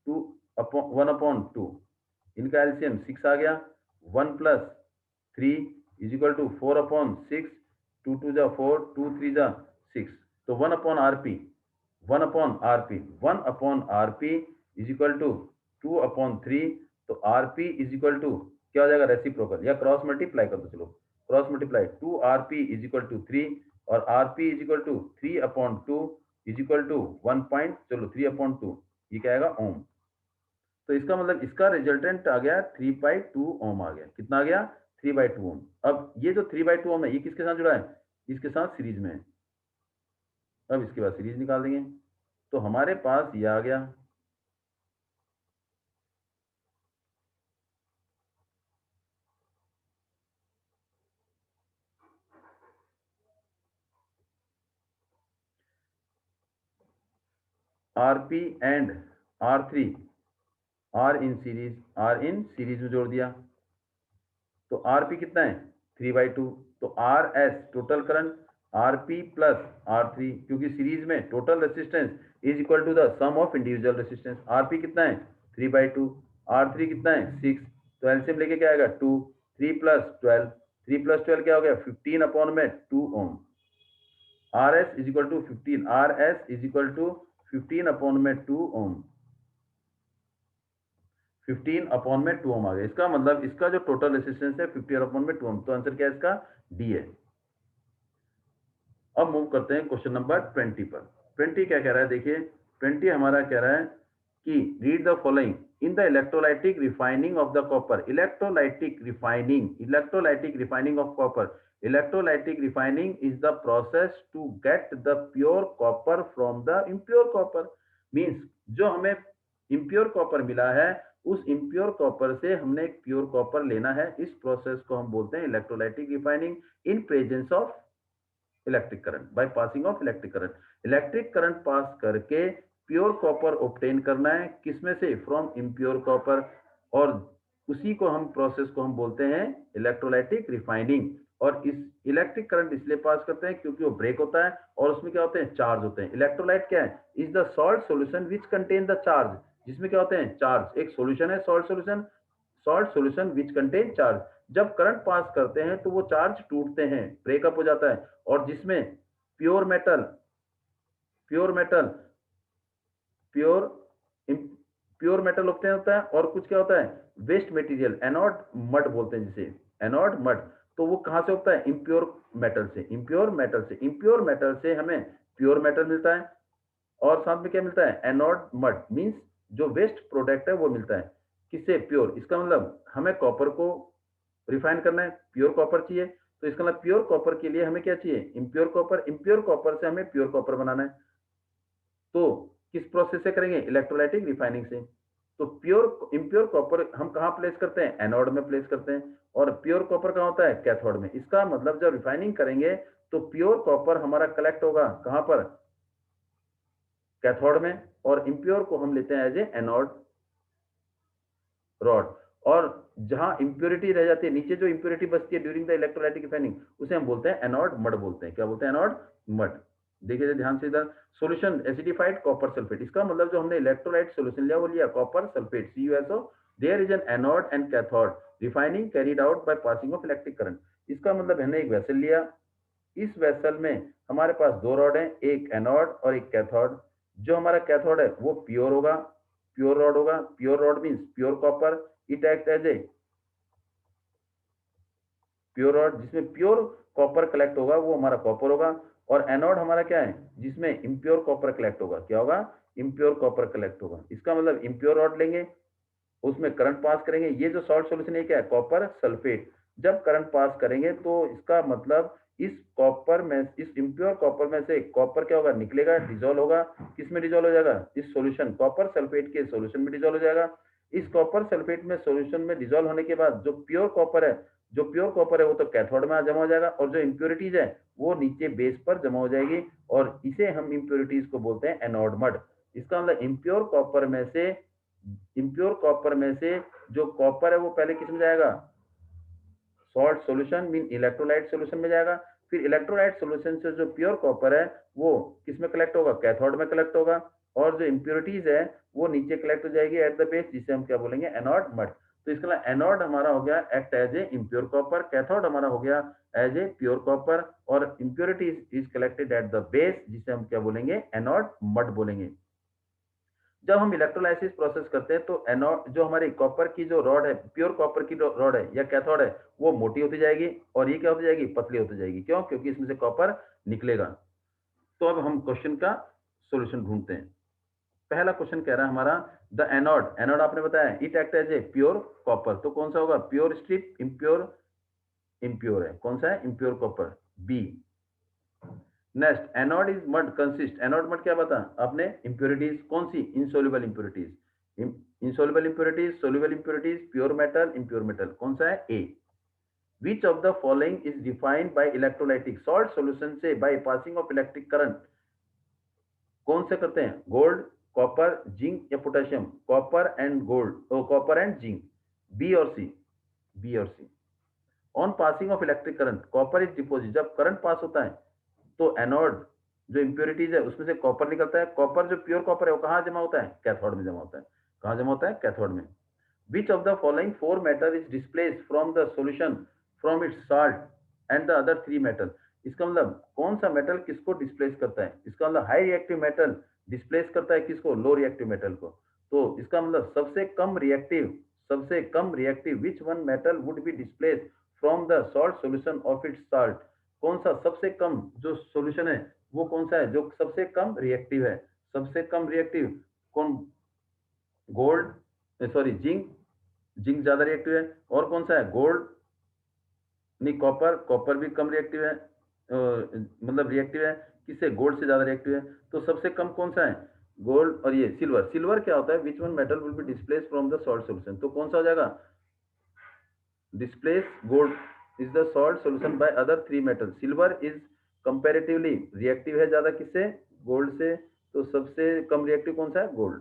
2 upon 1 upon 2। इनका एलसीएम 6 आ गया। 1 plus 3 is equal to 4 upon 6, 2 2 जा 4, 2 3 जा 6। तो 1 upon RP 1 upon RP is equal to 2 upon 3। तो आरपी इज इक्वल टू क्या हो जाएगा, रेसिप्रोकल या क्रॉस मल्टीप्लाई कर दो। चलो cross multiply 2 RP is equal to 3 और RP is equal to 3 upon 2 is equal to 1 point, चलो 3 अपॉन 2 ये क्या आएगा, ओम। तो इसका मतलब इसका रिजल्टेंट आ गया 3/2 ओम आ गया। कितना आ गया, 3/2 ओम। अब ये जो 3/2 ओम है ये किसके साथ जुड़ा है, इसके साथ सीरीज में है। अब इसके बाद सीरीज निकाल देंगे तो हमारे पास ये आ गया। RP and R3 R in series में जोड़ दिया तो आरपी कितना है, 3/2। तो R S total current RP plus R3, क्योंकि सीरीज में total resistance is equal to the sum of individual resistance. RP कितना है, 3/2, R3 कितना है, 6। तो एलसीएम लेके क्या आएगा, 2, 3 प्लस 12, 3 प्लस 12 क्या हो गया, 15 अपॉन में 2 ohm. R S is equal to 15, R S is equal to 15 upon में 2 ओम। 15 अपॉन में 2 ओम आ गया। इसका मतलब इसका जो टोटल रेसिस्टेंस है 15 अपॉन में 2 ओम। तो आंसर क्या है इसका, डी है। अब मूव करते हैं क्वेश्चन नंबर 20 पर। 20 क्या कह रहा है, देखिए 20 हमारा कह रहा है कि read the following in the electrolytic refining of the copper. Electrolytic refining of copper. Electrolytic refining is the process to get the pure copper from the impure copper. Means जो हमें इम्प्योर कॉपर मिला है उस इम्प्योर कॉपर से हमने एक प्योर कॉपर लेना है। इस प्रोसेस को हम बोलते हैं electrolytic refining in presence of electric current, bye passing of electric current. Electric current pass करके प्योर कॉपर ऑब्टेन करना है, किसमें से, फ्रॉम इम्प्योर कॉपर। और उसी को हम प्रोसेस को हम बोलते हैं इलेक्ट्रोलाइटिक रिफाइनिंग। और इस इलेक्ट्रिक करंट इसलिए पास करते हैं क्योंकि वो ब्रेक होता है और उसमें क्या होते हैं, चार्ज होते हैं। इलेक्ट्रोलाइट क्या है, is the salt solution which contain the charge, जिसमें क्या होते हैं, चार्ज। एक सॉल्यूशन है salt solution which contain charge. जब करंट पास करते हैं तो वो चार्ज टूटते हैं, ब्रेकअप हो जाता है। और जिसमें pure metal pure metal pure pure metal obtain होता है और कुछ क्या होता है, वेस्ट मटेरियल, एनोड मड बोलते हैं जिसे, एनोड मड। तो वो कहां से होता है, इम्प्योर मेटल से हमें प्योर मेटल मिलता है। और साथ में क्या मिलता है, एनोड मड मींस जो वेस्ट प्रोडक्ट है वो मिलता है, किससे, प्योर। इसका मतलब हमें कॉपर को रिफाइन करना है, प्योर कॉपर चाहिए। तो इसका मतलब प्योर कॉपर के लिए हमें क्या चाहिए, इम्प्योर कॉपर से हमें प्योर कॉपर बनाना है। तो किस प्रोसेस से करेंगे, इलेक्ट्रोलाइटिक रिफाइनिंग से। तो प्योर इम्प्योर कॉपर हम कहां प्लेस करते हैं, एनोड में प्लेस करते हैं। और प्योर कॉपर कहां होता है, कैथोड में। इसका मतलब जब रिफाइनिंग करेंगे तो प्योर कॉपर हमारा कलेक्ट होगा कहां पर, कैथोड में। और इम्प्योर को हम लेते हैं एज ए एनोड रॉड। और जहां इंप्योरिटी रह जाती है, नीचे जो इंप्योरिटी बचती है ड्यूरिंग द इलेक्ट्रोलाइटिक रिफाइनिंग, उसे हम बोलते हैं एनोड मड बोलते हैं। क्या बोलते हैं, एनोड मड। देखिए ध्यान से इधर, सॉल्यूशन एसिडिफाइड कॉपर सल्फेट। इसका मतलब जो हमने इलेक्ट्रोलाइट सॉल्यूशन लिया वो लिया copper sulphate, CuSO। There is an anode and cathode, refining carried out by passing of electric current. इसका मतलब हमने एक वेसल लिया, इस वेसल में हमारे पास दो रॉड हैं, एक एनोड और एक कैथोड। जो हमारा कैथोड है वो प्योर होगा, प्योर रॉड होगा। Pure rod means pure copper. It act as a pure rod, जिसमें प्योर कॉपर कलेक्ट होगा वो हमारा कॉपर होगा। और एनोड हमारा क्या है, जिसमें इम्प्योर कॉपर कलेक्ट होगा। क्या होगा, इम्प्योर कॉपर कलेक्ट होगा। इसका मतलब इम्प्योर रॉड लेंगे, उसमें करंट पास करेंगे। ये जो सॉल्ट सॉल्यूशन है क्या है, कॉपर सल्फेट। जब करंट पास करेंगे तो इसका मतलब इस कॉपर में, इस इम्प्योर कॉपर में से कॉपर क्या होगा, निकलेगा, डिजोल्व होगा, किस में डिजोल्व हो जाएगा, इस सॉल्यूशन कॉपर सल्फेट के सॉल्यूशन में डिजोल्व हो जाएगा। इस कॉपर सल्फेट में सॉल्यूशन में डिजोल्व होने के बाद जो प्योर कॉपर है, वो तो कैथोड में जमा हो जाएगा, और जो इम्प्योरिटीज है वो नीचे बेस पर जमा हो जाएगी, और इसे हम इम्प्योरिटीज को बोलते हैं एनोड मड। इसका मतलब इम्प्योर कॉपर में से जो कॉपर है वो पहले किस में जाएगा, salt solution mean electrolyte solution में जाएगा। फिर इलेक्ट्रोलाइट सॉल्यूशन से जो प्योर कॉपर है वो किस में कलेक्ट होगा, कैथोड में कलेक्ट होगा, और जो इम्प्योरिटीज है वो नीचे कलेक्ट हो जाएगी एट द बेस, जिसे हम क्या बोलेंगे, एनोड मड। तो इसका मतलब एनोड हमारा हो गया act as a impure copper, cathode हमारा हो गया एज ए प्योर कॉपर, और impurities is collected at the base, जिसे हम क्या बोलेंगे, एनोड मड बोलेंगे। जब हम इलेक्ट्रोलाइसिस प्रोसेस करते हैं तो एनोड, जो हमारी कॉपर की जो रॉड है, प्योर कॉपर की रॉड है या कैथोड है, वो मोटी होती जाएगी, और ये क्या होती जाएगी, पतली होती जाएगी। क्यों, क्योंकि इसमें से कॉपर निकलेगा। तो अब हम क्वेश्चन का सॉल्यूशन ढूंढते हैं। पहला क्वेश्चन कह रहा है हमारा, द एनोड, एनोड आपने बताया it act as a pure copper, तो कौन सा होगा, प्योर स्ट्रिप, इम्प्योर, इम्प्योर है, कौन सा है, impure copper, B. Next, anode is mud consist, anode mud क्या बता आपने, इंप्योरिटीज, कौन सी, insoluble impurities, insoluble impurities, soluble impurities, pure metal, impure metal, कौन सा है, A. Which of the following is defined by electrolytic salt solution से by passing of electric current, कौन से करते हैं, गोल्ड, कॉपर, जिंक या potassium, copper and gold, copper and zinc, B और सी, बी और सी। On passing of electric current copper is deposit, जब करंट पास होता है तो एनोड जो इंप्योरिटीज है उसमें से कॉपर निकलता है, कॉपर जो प्योर कॉपर है वो कहाँ जमा होता है, कैथोड में जमा होता है, कहाँ जमा होता है, कैथोड में। विच of the following four metal is displace from the solution from its salt and the other three metal, इसका मतलब कौन सा मेटल किसको डिस्प्लेस करता है, इसका मतलब हाई रिएक्टिव मेटल डिस्प्लेस करता है किसको, लो रिएक्टिव मेटल को। तो इसका मतलब सबसे कम reactive which one metal would be displace from the salt solution of its salt, कौन सा सबसे कम जो सॉल्यूशन है वो कौन सा है जो सबसे कम रिएक्टिव है, सबसे कम रिएक्टिव कौन, गोल्ड, सॉरी जिंक, जिंक ज्यादा रिएक्टिव है, और कौन सा है, गोल्ड, नहीं कॉपर, कॉपर भी कम रिएक्टिव है, मतलब रिएक्टिव है किससे, गोल्ड से ज्यादा रिएक्टिव है। तो सबसे कम कौन सा है, गोल्ड, और ये सिल्वर, सिल्वर क्या होता है, विच one metal will be displace from the salt solution, तो कौन सा हो जाएगा, displace gold is the salt solution by other three metals, silver is comparatively reactive है ज्यादा किससे, गोल्ड से, तो सबसे कम रिएक्टिव कौन सा है, gold.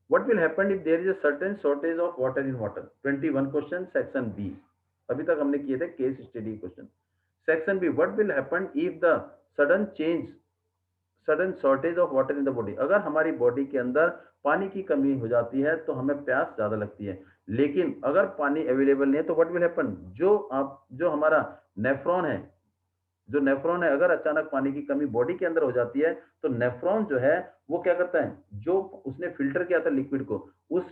what will happen if there is a certain shortage of water in water, 21 question section B, अभी तक हमने किए थे case study question. Section B, what will happen if the sudden change sudden shortage of water in the body, अगर हमारी बॉडी के अंदर पानी की कमी हो जाती है तो हमें प्यास ज्यादा लगती है, लेकिन अगर पानी अवेलेबल नहीं है तो व्हाट विल हैपन, जो हमारा नेफ्रॉन है, जो नेफ्रॉन है, अगर अचानक पानी की कमी बॉडी के अंदर हो जाती है तो नेफ्रॉन जो है वो क्या करता है, जो उसने फिल्टर किया था लिक्विड को, उस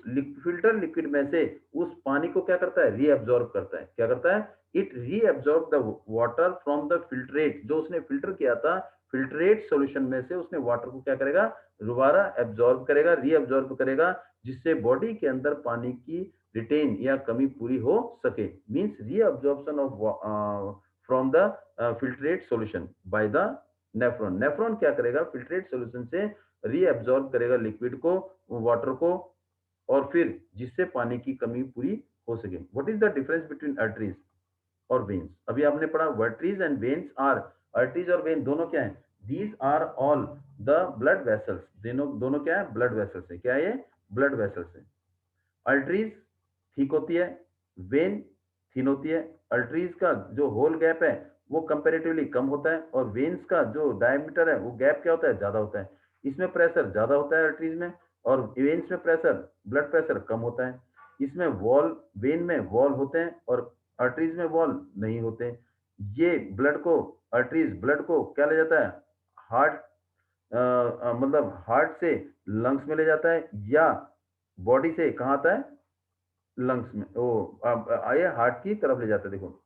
फिल्टर लिक्विड में से उस पानी को क्या करता है, रीअब्जॉर्ब करता है, क्या करता है, it reabsorb the water from the filtrate, जो उसने फिल्टर किया था फिल्ट्रेट सॉल्यूशन में से उसने वाटर को क्या करेगा, दोबारा एब्जॉर्ब करेगा, रीअब्जॉर्ब करेगा, जिससे बॉडी के अंदर पानी की रिटेन या कमी पूरी हो सके, means reabsorption of from the filtrate solution by the nephron, nephron क्या करेगा, फिल्ट्रेट सॉल्यूशन से रीअब्जॉर्ब करेगा लिक्विड को, वाटर को, और फिर जिससे पानी की कमी पूरी हो सके। What is the difference between arteries और वेन्स, अभी आपने पढ़ा arteries and veins are, arteries और वेन दोनों क्या है, these are all the blood vessels, दोनों क्या है, ब्लड वेसल्स है, क्या है ये, ब्लड वेसल्स है। आर्टरीज ठीक होती है, वेन थिन होती है, आर्टरीज का जो होल गैप है वो कंपैरेटिवली कम होता है, और वेन्स का जो डायमीटर है वो गैप क्या होता है, ज्यादा होता है, इसमें प्रेशर ज्यादा होता है आर्टरीज में, और वेन्स में प्रेशर, ब्लड प्रेशर कम होता है, इसमें वॉल, वेन में वॉल होते हैं और आर्टरीज में वॉल नहीं होते। ये ब्लड को, आर्टरीज ब्लड को क्या ले जाता है, हार्ट, मतलब हार्ट से लंग्स में ले जाता है, या बॉडी से कहाँ आता है, लंग्स में, ओ आइए हार्ट की तरफ ले जाते हैं। देखो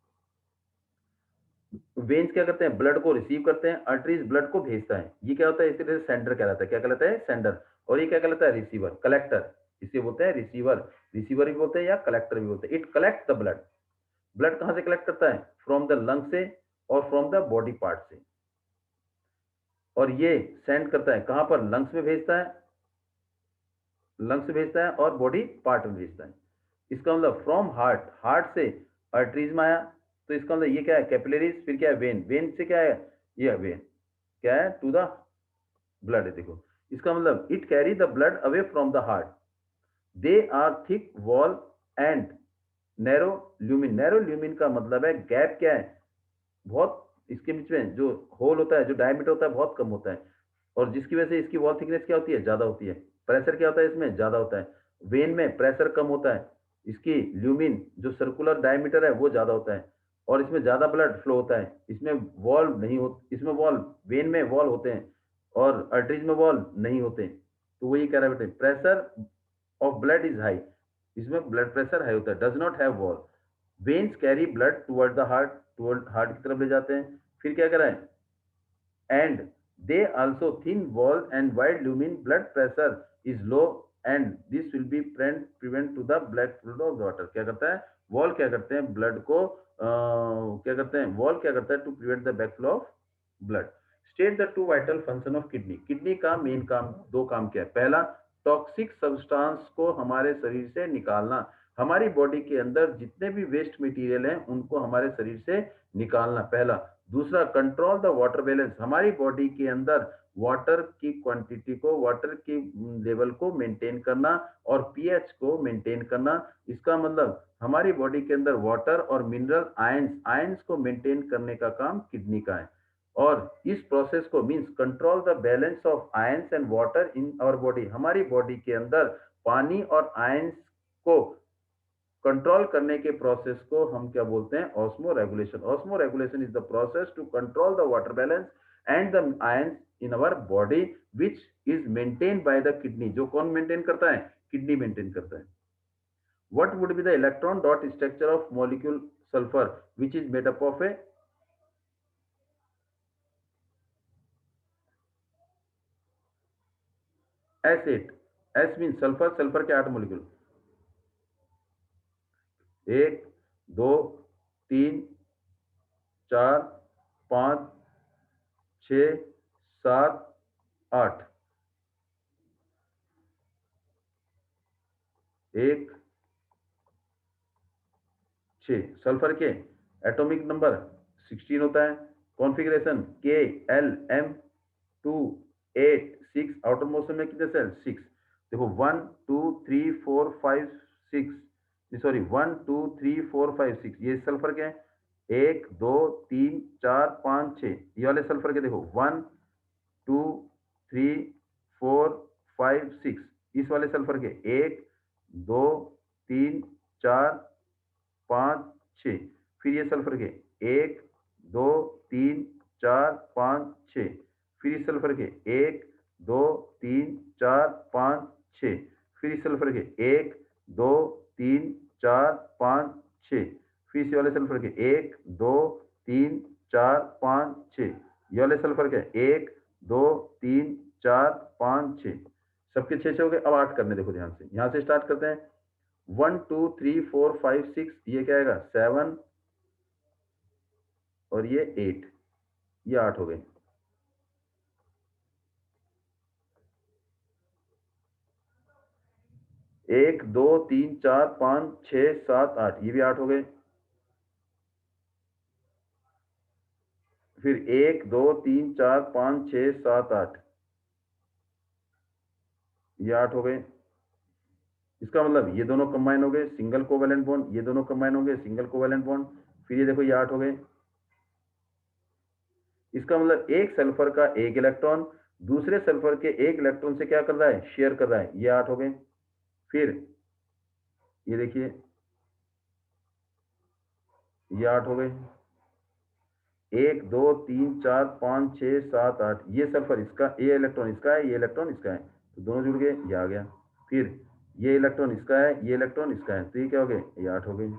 वेन्स क्या करते हैं, ब्लड को रिसीव करते हैं, आर्टरीज ब्लड को भेजता है, ये क्या होता है, इसी तरह से सेंडर कहलाता है, क्या कहलाता है, सेंडर, और ये क्या कहलाता है, रिसीवर, कलेक्टर, इसे बोलते हैं रिसीवर, रिसीवर भी बोलते हैं या कलेक्टर भी बोलते हैं, it collect the blood. Blood कहां से कलेक्ट करता है? फ्रॉम द लंग से और फ्रॉम द बॉडी पार्ट से। और ये सेंड करता है कहां पर? लंग्स में भेजता है, लंग्स में भेजता है और बॉडी पार्ट में भेजता है। इसका मतलब फ्रॉम हार्ट, हार्ट से आर्टरीज में आया, तो इसका मतलब ये क्या है? कैपिलरीज। फिर क्या है? वेन, वेन से क्या है? ये वेन क्या है? टू द ब्लड है। देखो इसका मतलब it carry the blood away from the heart. They are thick wall and narrow lumen. Narrow lumen का मतलब है गैप क्या है? बहुत, इसके बीच में जो होल होता है, जो डायमीटर होता है, बहुत कम होता है, और जिसकी वजह से इसकी वॉल थिकनेस क्या होती है? ज्यादा होती है। प्रेशर क्या होता है इसमें? ज्यादा होता है। वेन में प्रेशर कम होता है, इसकी ल्यूमिन जो सर्कुलर डायमीटर है वो ज्यादा होता है, और इसमें ज्यादा ब्लड फ्लो होता है। इसमें वॉल्व नहीं हो, इसमें वॉल्व, वेन में वॉल होते हैं और आर्टरीज में वॉल्व नहीं होते। तो वो ये कह रहा है बेटे, pressure of blood is high, इसमें ब्लड प्रेशर हाई होता है, does not have wall. Veins carry blood toward the heart, toward heart की तरफ ले जाते हैं। फिर क्या करें? And they also thin wall and wide lumen, blood pressure is low and this will be prevent to the black fluid of water. क्या करता है? वॉल क्या करते हैं? ब्लड को क्या करते हैं? वॉल क्या करता है? To prevent the back flow of blood. State the two vital function of kidney. Kidney का मेन काम, दो काम क्या है? पहला, टॉक्सिक सब्सटेंस को हमारे शरीर से निकालना। हमारी बॉडी के अंदर जितने भी वेस्ट मटेरियल हैं उनको हमारे शरीर से निकालना, पहला। दूसरा, कंट्रोल द वाटर बैलेंस। हमारी बॉडी के अंदर वाटर की क्वांटिटी को, वाटर की लेवल को मेंटेन करना और पीएच को मेंटेन करना। इसका मतलब हमारी बॉडी के अंदर वाटर और मिनरल आयंस, आयंस को मेंटेन करने का काम किडनी का है। और इस प्रोसेस को means control the balance of ions and water in our body. हमारी बॉडी के अंदर पानी और आयंस को कंट्रोल करने के प्रोसेस को हम क्या बोलते हैं? Osmoregulation. Osmoregulation is the process to control the water balance and the ions in our body which is maintain by the kidney. जो कौन मेंटेन करता है? किडनी मेंटेन करता है। What would be the electron dot structure of molecule sulphur which is made up of a एस8? एस मीन सल्फर, सल्फर के 8 मॉलिक्यूल, 1 2 3 4 5 6 7 8। 1 6 सल्फर के एटॉमिक नंबर 16 होता है। Configuration K L M 2 8 6। Outer motion में कितने सेल? 6। देखो 1 2 3 4 5 6, सॉरी 1 2 3 4 5 6, ये सल्फर के हैं। 1 2 3 4 5 6, ये वाले सल्फर के देखो 1 2 3 4 5 6। इस वाले सल्फर के 1 2 3 4 5 6। फिर ये सल्फर के 1 2 3 4 5 6। फिर इस सल्फर के 1 2 3 4 5 6। फिर इस सल्फर के 1 2 3 4 5 6। फिर इस वाले सल्फर के 1 2 3 4 5 6। ये वाले सल्फर के 1 2 3 4 5 6। सबके 6 हो गए। अब 8 करने, देखो ध्यान से, यहां से स्टार्ट करते हैं। 1 2 3 4 5 6, ये क्या आएगा? 7 और ये 8, ये 8 हो गए। 1 2 3 4 5 6 7 8, ये भी 8 हो गए। फिर 1 2 3 4 5 6 7 8, ये 8 हो गए। इसका मतलब ये दोनों कंबाइन हो गए, सिंगल कोवेलेंट बॉन्ड, ये दोनों कंबाइन हो गए, सिंगल कोवेलेंट बॉन्ड। फिर ये देखो, ये 8 हो गए। इसका मतलब एक सल्फर का एक इलेक्ट्रॉन दूसरे सल्फर के एक इलेक्ट्रॉन से क्या कर रहा है? शेयर कर रहा है, ये 8 हो गए। फिर ये देखिए, ये 8 हो गए। 1 2 3 4 5 6 7 8, ये सल्फर इसका, ये इलेक्ट्रॉन इसका है, ये इलेक्ट्रॉन इसका है, तो दोनों जुड़ गए, ये आ गया। फिर ये इलेक्ट्रॉन इसका है, ये इलेक्ट्रॉन इसका है, तो ये क्या हो गए? ये 8 हो गए।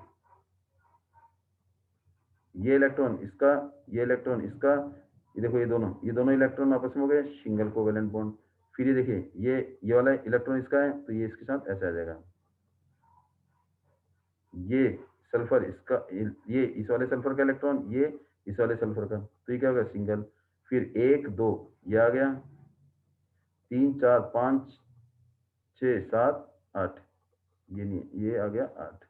ये इलेक्ट्रॉन इसका, ये इलेक्ट्रॉन इसका, ये देखो, ये दोनों इलेक्ट्रॉन आपस में हो गए सिंगल कोवेलेंट बॉन्ड। फिर ये देखिए, ये वाला इलेक्ट्रॉन इसका है, तो ये इसके साथ ऐसे आ जाएगा। ये सल्फर इसका, ये इस वाले सल्फर का इलेक्ट्रॉन, ये इस वाले सल्फर का, तो ये क्या होगा सिंगल। फिर 1 2 ये आ गया, 3 4 5 6 7 8, ये नहीं, ये आ गया 8,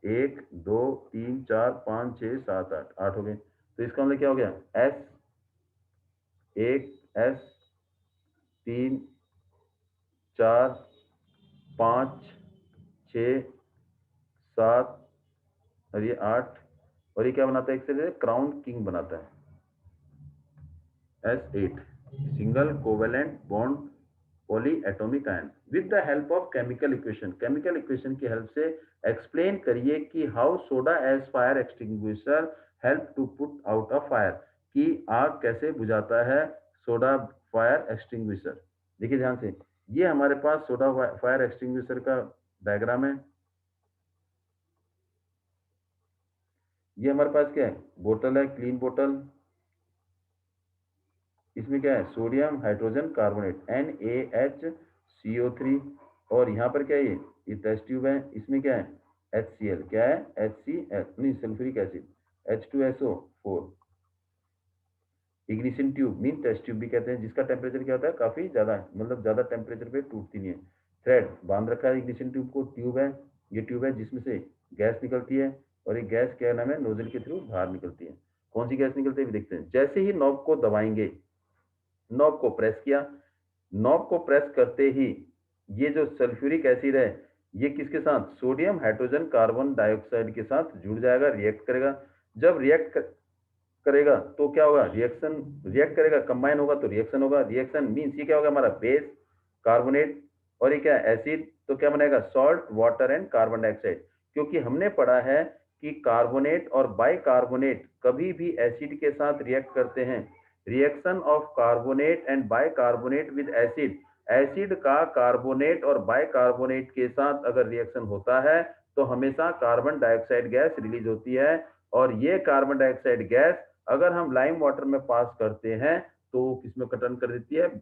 1 2 3 4 5 6 7 8, 8 हो गए। तो इसका मतलब क्या हो गया, S 1 S 3 4 5 6 7 और ये 8, और ये क्या बनाता है, एक से क्राउन किंग बनाता है, S8 single covalent bond polyatomic ion. With the help of chemical equation, chemical equation की हेल्प से एक्सप्लेन करिए कि how soda as fire extinguisher help to put out a fire, कि आग कैसे बुझाता है सोडा फायर एक्सटिंग्विशर। देखिए ध्यान से, ये हमारे पास सोडा फायर एक्सटिंग्विशर का डायग्राम है। ये हमारे पास क्या है, बोतल है, क्लीन बोतल, इसमें क्या है, सोडियम हाइड्रोजन कार्बोनेट NaHCO3, और यहाँ पर क्या है, ये टेस्ट ट्यूब है, इसमें क्या है, HCl, क्या है, HCl नहीं sulphuric acid, H2SO4। Ignition tube mean test tube भी कहते हैं, जिसका टेम्परेचर क्या होता है, काफी ज्यादा है, मतलब ज्यादा टेम्परेचर पे टूटती नहीं है। थ्रेड बांध रखा है इग्निशन ट्यूब को, ट्यूब है, ये ट्यूब है जिसमें से गैस निकलती है, और ये गैस क्या नाम है, नोजल के थ्रू बाहर निकलती है। कौन सी गैस निकलती है देखते हैं। जैसे ही नॉब को दबाएंगे, नॉब को प्रेस किया, नॉब को प्रेस करते ही ये जो सल्फ्यूरिक एसिड है, ये किसके साथ, सोडियम हाइड्रोजन कार्बन डाइऑक्साइड के साथ जुड़ जाएगा, रिएक्ट करेगा। जब रिएक्ट करेगा तो क्या होगा, रिएक्शन, रिएक्ट करेगा, कंबाइन होगा तो रिएक्शन होगा। रिएक्शन मीन्स ये क्या होगा, हमारा बेस कार्बोनेट, और ये क्या एसिड, तो क्या बनेगा, salt water and carbon dioxide. क्योंकि हमने पढ़ा है कि कार्बोनेट और बाइकार्बोनेट कभी भी एसिड के साथ रिएक्ट करते हैं। Reaction of carbonate and bicarbonate with acid, acid का कार्बोनेट और बाइकार्बोनेट के साथ अगर रिएक्शन होता है तो हमेशा कार्बन डाइऑक्साइड गैस रिलीज होती है, और ये कार्बन डाइऑक्साइड गैस अगर हम लाइम वाटर में पास करते हैं तो किसमें कटन कर देती है,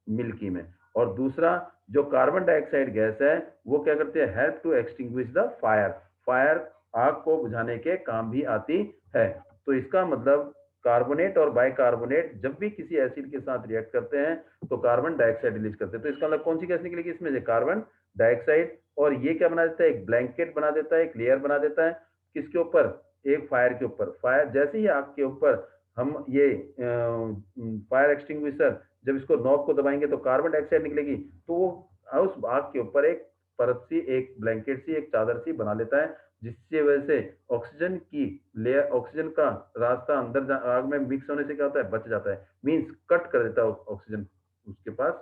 मिल्की में। और दूसरा, जो कार्बन डाइऑक्साइड गैस है वो क्या करती है, help to extinguish the fire, fire आग को बुझाने के काम भी आती है। तो इसका मतलब कार्बोनेट और बाइकार्बोनेट जब भी किसी एसिड के साथ रिएक्ट करते हैं तो कार्बन डाइऑक्साइड रिलीज करते हैं। तो इसका मतलब कौन सी गैस निकलेगी इसमें से, कार्बन डाइऑक्साइड। और ये क्या बना देता है, एक ब्लैंकेट बना देता है, एक लेयर बना देता है, किसके ऊपर, एक फायर के ऊपर। फायर जैसे ही आग के ऊपर हम ये फायर एक्सटिंग्विशर, जब इसको नॉब को दबाएंगे तो कार्बन डाइऑक्साइड निकलेगी, तो वो उस आग के ऊपर एक परत सी, एक ब्लैंकेट सी, एक चादर सी बना लेता है, जिससे वजह से ऑक्सीजन की लेयर, ऑक्सीजन का रास्ता अंदर आग में मिक्स होने से क्या होता है, बच जाता है, मींस कट कर देता है ऑक्सीजन, उसके पास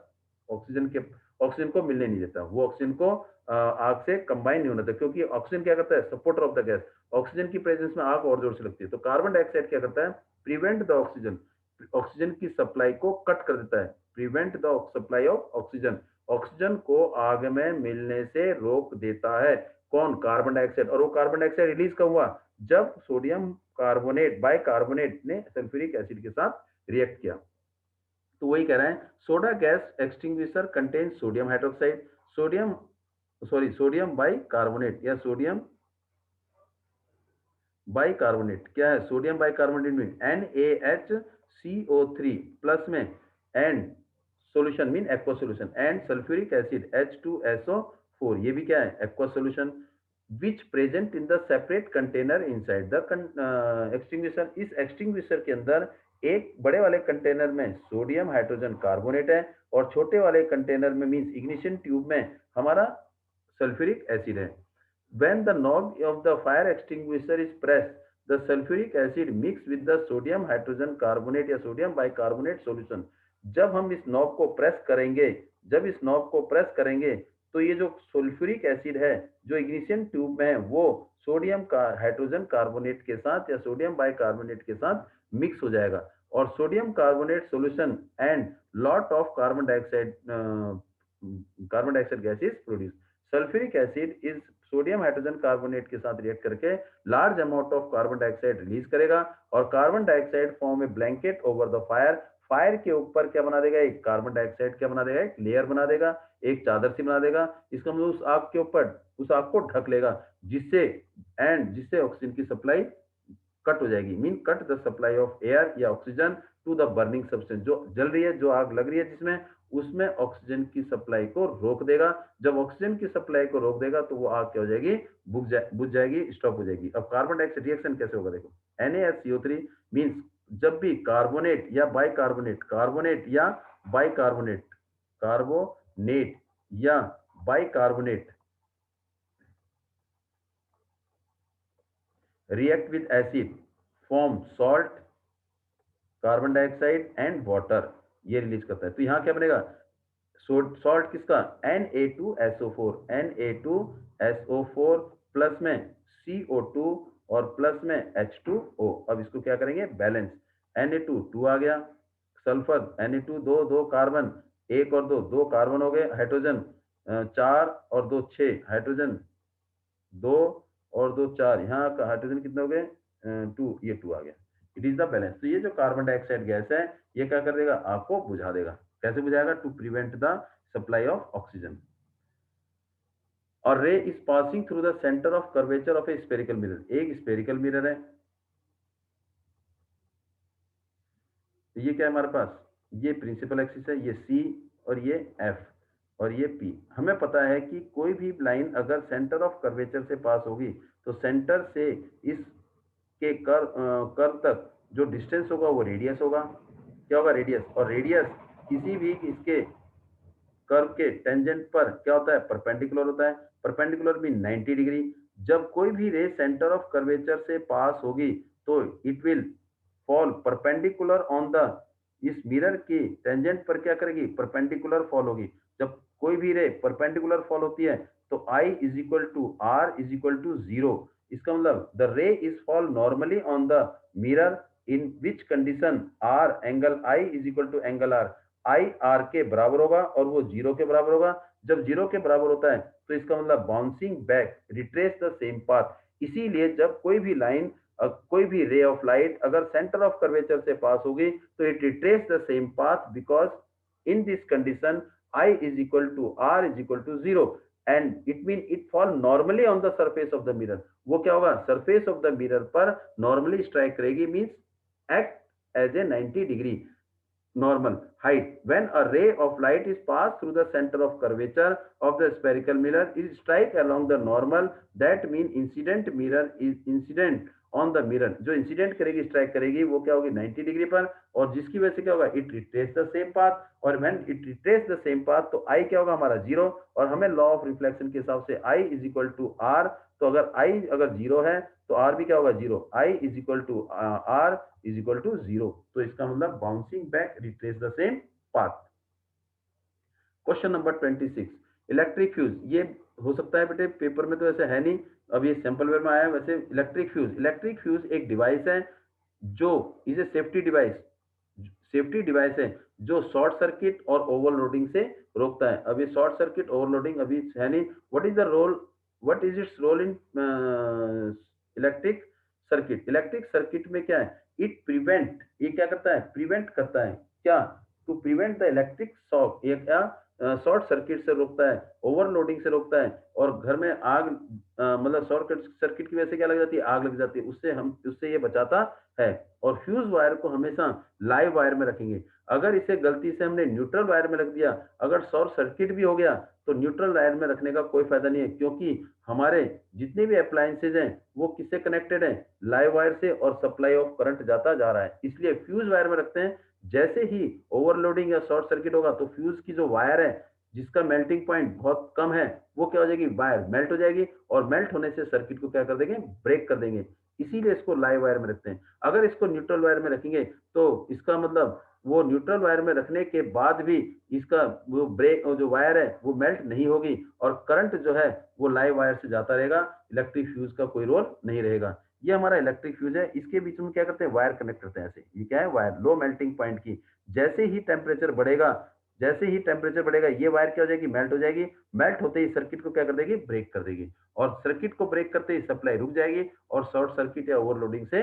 ऑक्सीजन के, ऑक्सीजन को मिलने नहीं देता, वो ऑक्सीजन को आग से कंबाइन नहीं होने देता, क्योंकि ऑक्सीजन क्या करता है, supporter of the gas, oxygen की प्रेजेंस में आग और जोर से लगती है। तो कार्बन डाइऑक्साइड क्या करता है, प्रिवेंट द ऑक्सीजन, ऑक्सीजन की सप्लाई को कट कर देता है, prevent the supply of oxygen, oxygen को आग में मिलने से रोक देता है। कौन, कार्बन डाइऑक्साइड। और वो कार्बन डाइऑक्साइड रिलीज कब हुआ, जब सोडियम कार्बोनेट बाइकार्बोनेट ने सल्फ्यूरिक एसिड के साथ रिएक्ट किया। तो वही कह रहे हैं, soda gas extinguisher contain sodium hydroxide, sodium sorry sodium bicarbonate या सोडियम बाइकार्बोनेट, क्या है, सोडियम बाइकार्बोनेट में NaHCO3 प्लस में, and solution mean aqua solution, and sulphuric acid H2SO4, ये भी क्या है, aqua solution, which present in the separate container inside the extinguisher. इस एक्सटिंग्विशर के अंदर एक बड़े वाले कंटेनर में सोडियम हाइड्रोजन कार्बोनेट है, और छोटे वाले कंटेनर में मीन्स इग्निशन ट्यूब में हमारा सल्फ्यूरिक एसिड है। When the knob of the fire extinguisher is pressed, the sulfuric acid mix with the sodium hydrogen carbonate या sodium bicarbonate solution। जब हम इस नॉब को प्रेस करेंगे, जब इस नॉब को प्रेस करेंगे तो ये जो सल्फ्यूरिक एसिड है जो इग्निशन ट्यूब में है, वो सोडियम का हाइड्रोजन कार्बोनेट के साथ या सोडियम बाइकार्बोनेट के साथ मिक्स हो जाएगा, और sodium carbonate solution and lot of carbon dioxide gas is produce. Sulphuric acid is sodium hydrogen carbonate के साथ रिएक्ट करके large amount of carbon dioxide release करेगा, और carbon dioxide form A blanket over the fire, fire के ऊपर क्या बना देगा, एक कार्बन डाइऑक्साइड क्या बना देगा, एक लेयर बना देगा, एक चादर सी बना देगा। इसका मतलब उस आग के ऊपर उस आग को ढक लेगा, जिससे ऑक्सीजन की सप्लाई कट हो जाएगी। Mean cut the supply of air या oxygen to the burning substance. जो जल रही है, जो आग लग रही है जिसमें, उसमें ऑक्सीजन की सप्लाई को रोक देगा। जब ऑक्सीजन की सप्लाई को रोक देगा तो वो आग क्या हो जाएगी, बुझ जाएगी, स्टॉप हो जाएगी। अब कार्बन डाइऑक्साइड रिएक्शन कैसे होगा, देखो NaSCO3 मीन्स जब भी कार्बोनेट या बाइकार्बोनेट, कार्बोनेट या bicarbonate react with acid form salt, carbon dioxide and water, ये रिलीज करता है। तो यहाँ क्या बनेगा, सॉल्ट किसका, Na2SO4 प्लस में CO2 और प्लस में H2O। अब इसको क्या करेंगे, बैलेंस। Na2 2 आ गया, सल्फर Na2 दो कार्बन, एक और दो कार्बन हो गए, हाइड्रोजन 4 और 2 6, हाइड्रोजन 2 और 2 4, यहाँ का हाइड्रोजन कितने हो गए, 2, ये 2 आ गया। It is the balance. तो ये जो कार्बन डाइऑक्साइड गैस है, ये क्या कर देगा, आग को बुझा देगा। कैसे बुझाएगा, to prevent the supply of oxygen. और ray is passing through the centre of curvature of a spherical mirror. एक स्पेरिकल मिरर है, तो ये क्या है हमारे पास, ये प्रिंसिपल एक्सिस है, ये C और ये F और ये P। हमें पता है कि कोई भी लाइन अगर सेंटर ऑफ कर्वेचर से पास होगी तो सेंटर से इस के कर्व तक जो डिस्टेंस होगा वो रेडियस होगा। क्या होगा, रेडियस। और रेडियस किसी भी इसके कर्व के टेंजेंट पर क्या होता है, परपेंडिकुलर होता है। परपेंडिकुलर भी 90 डिग्री। जब कोई भी रे सेंटर ऑफ कर्वेचर से पास होगी तो it will fall perpendicular on the, इस मिरर की टेंजेंट पर क्या करेगी, परपेंडिकुलर फॉल होगी। जब कोई भी रे परपेंडिकुलर फॉल होती है तो I is equal to R is equal to 0। इसका मतलब the ray is fall normally on the mirror in which condition R angle I is equal to angle R। I R के बराबर होगा और वो 0 के बराबर होगा। जब 0 के बराबर होता है तो इसका मतलब bouncing back retrace the same path. इसीलिए जब कोई भी लाइन, कोई भी रे ऑफ लाइट अगर सेंटर ऑफ कर्वेचर से पास होगी तो it retrace the same path, because in this condition I is equal to R is equal to 0 and it mean it fall normally on the surface of the mirror। वो क्या होगा, surface of the mirror पर normally strike करेगी, means act as a 90 degree normal height when a ray of light is passed through the center of curvature of the spherical mirror, it strike along the normal, that mean incident mirror is incident on the mirror. जो इंसिडेंट करेगी, स्ट्राइक करेगी, वो क्या होगी, 90 डिग्री पर। और जिसकी वजह से क्या होगा, it retrace the same path. और when it retrace the same path तो आई क्या होगा हमारा 0। और हमें लॉ ऑफ रिफ्लेक्शन के हिसाब से आई इज इक्वल टू आर। तो अगर आई अगर 0 है तो आर भी क्या होगा 0। I is equal to R is equal to 0। तो इसका मतलब bouncing back retrace the same path. Question number 26, electric fuse. ये हो सकता है बेटे पेपर में तो ऐसे है नहीं, अब ये सैंपल वेयर में आया है। वैसे इलेक्ट्रिक फ्यूज एक डिवाइस है जो इज ए सेफ्टी डिवाइस है जो शॉर्ट सर्किट और ओवरलोडिंग से रोकता है। अभी शॉर्ट सर्किट ओवरलोडिंग अभी है नहीं। What is its role in electric circuit में क्या है, इट प्रिवेंट, ये क्या करता है, प्रिवेंट करता है क्या, to prevent the electric shock. ये क्या शॉर्ट सर्किट से रोकता है, ओवरलोडिंग से रोकता है। और घर में आग मतलब शॉर्ट सर्किट की वजह से क्या लग जाती है, आग लग जाती है, उससे ये बचाता है। और फ्यूज वायर को हमेशा लाइव वायर में रखेंगे। अगर इसे गलती से हमने न्यूट्रल वायर में रख दिया, अगर शॉर्ट सर्किट भी हो गया तो न्यूट्रल वायर में रखने का कोई फायदा नहीं है, क्योंकि हमारे जितने भी अप्लायंसेज हैं वो किससे कनेक्टेड हैं, लाइव वायर से, और सप्लाई ऑफ करंट जाता जा रहा है, इसलिए फ्यूज वायर में रखते हैं। जैसे ही ओवरलोडिंग या शॉर्ट सर्किट होगा तो फ्यूज की जो वायर है जिसका मेल्टिंग पॉइंट बहुत कम है, वो क्या हो जाएगी, वायर मेल्ट हो जाएगी। और मेल्ट होने से सर्किट को क्या कर देंगे, ब्रेक कर देंगे। इसीलिए इसको लाइव वायर में रखते हैं। अगर इसको न्यूट्रल वायर में रखेंगे तो इसका मतलब वो न्यूट्रल वायर में रखने के बाद भी इसका वो ब्रेक जो वायर है वो मेल्ट नहीं होगी, और करंट जो है वो लाइव वायर से जाता रहेगा। इलेक्ट्रिक फ्यूज का कोई रोल नहीं रहेगा। ये हमारा इलेक्ट्रिक फ्यूज है। इसके बीच में क्या करते हैं, वायर कनेक्ट करते हैं ऐसे। ये क्या है, वायर लो मेल्टिंग पॉइंट की। जैसे ही टेम्परेचर बढ़ेगा ये वायर क्या हो जाएगी, मेल्ट हो जाएगी। मेल्ट होते ही सर्किट को क्या कर देगी, ब्रेक कर देगी। और सर्किट को ब्रेक करते ही सप्लाई रुक जाएगी और शॉर्ट सर्किट या ओवरलोडिंग से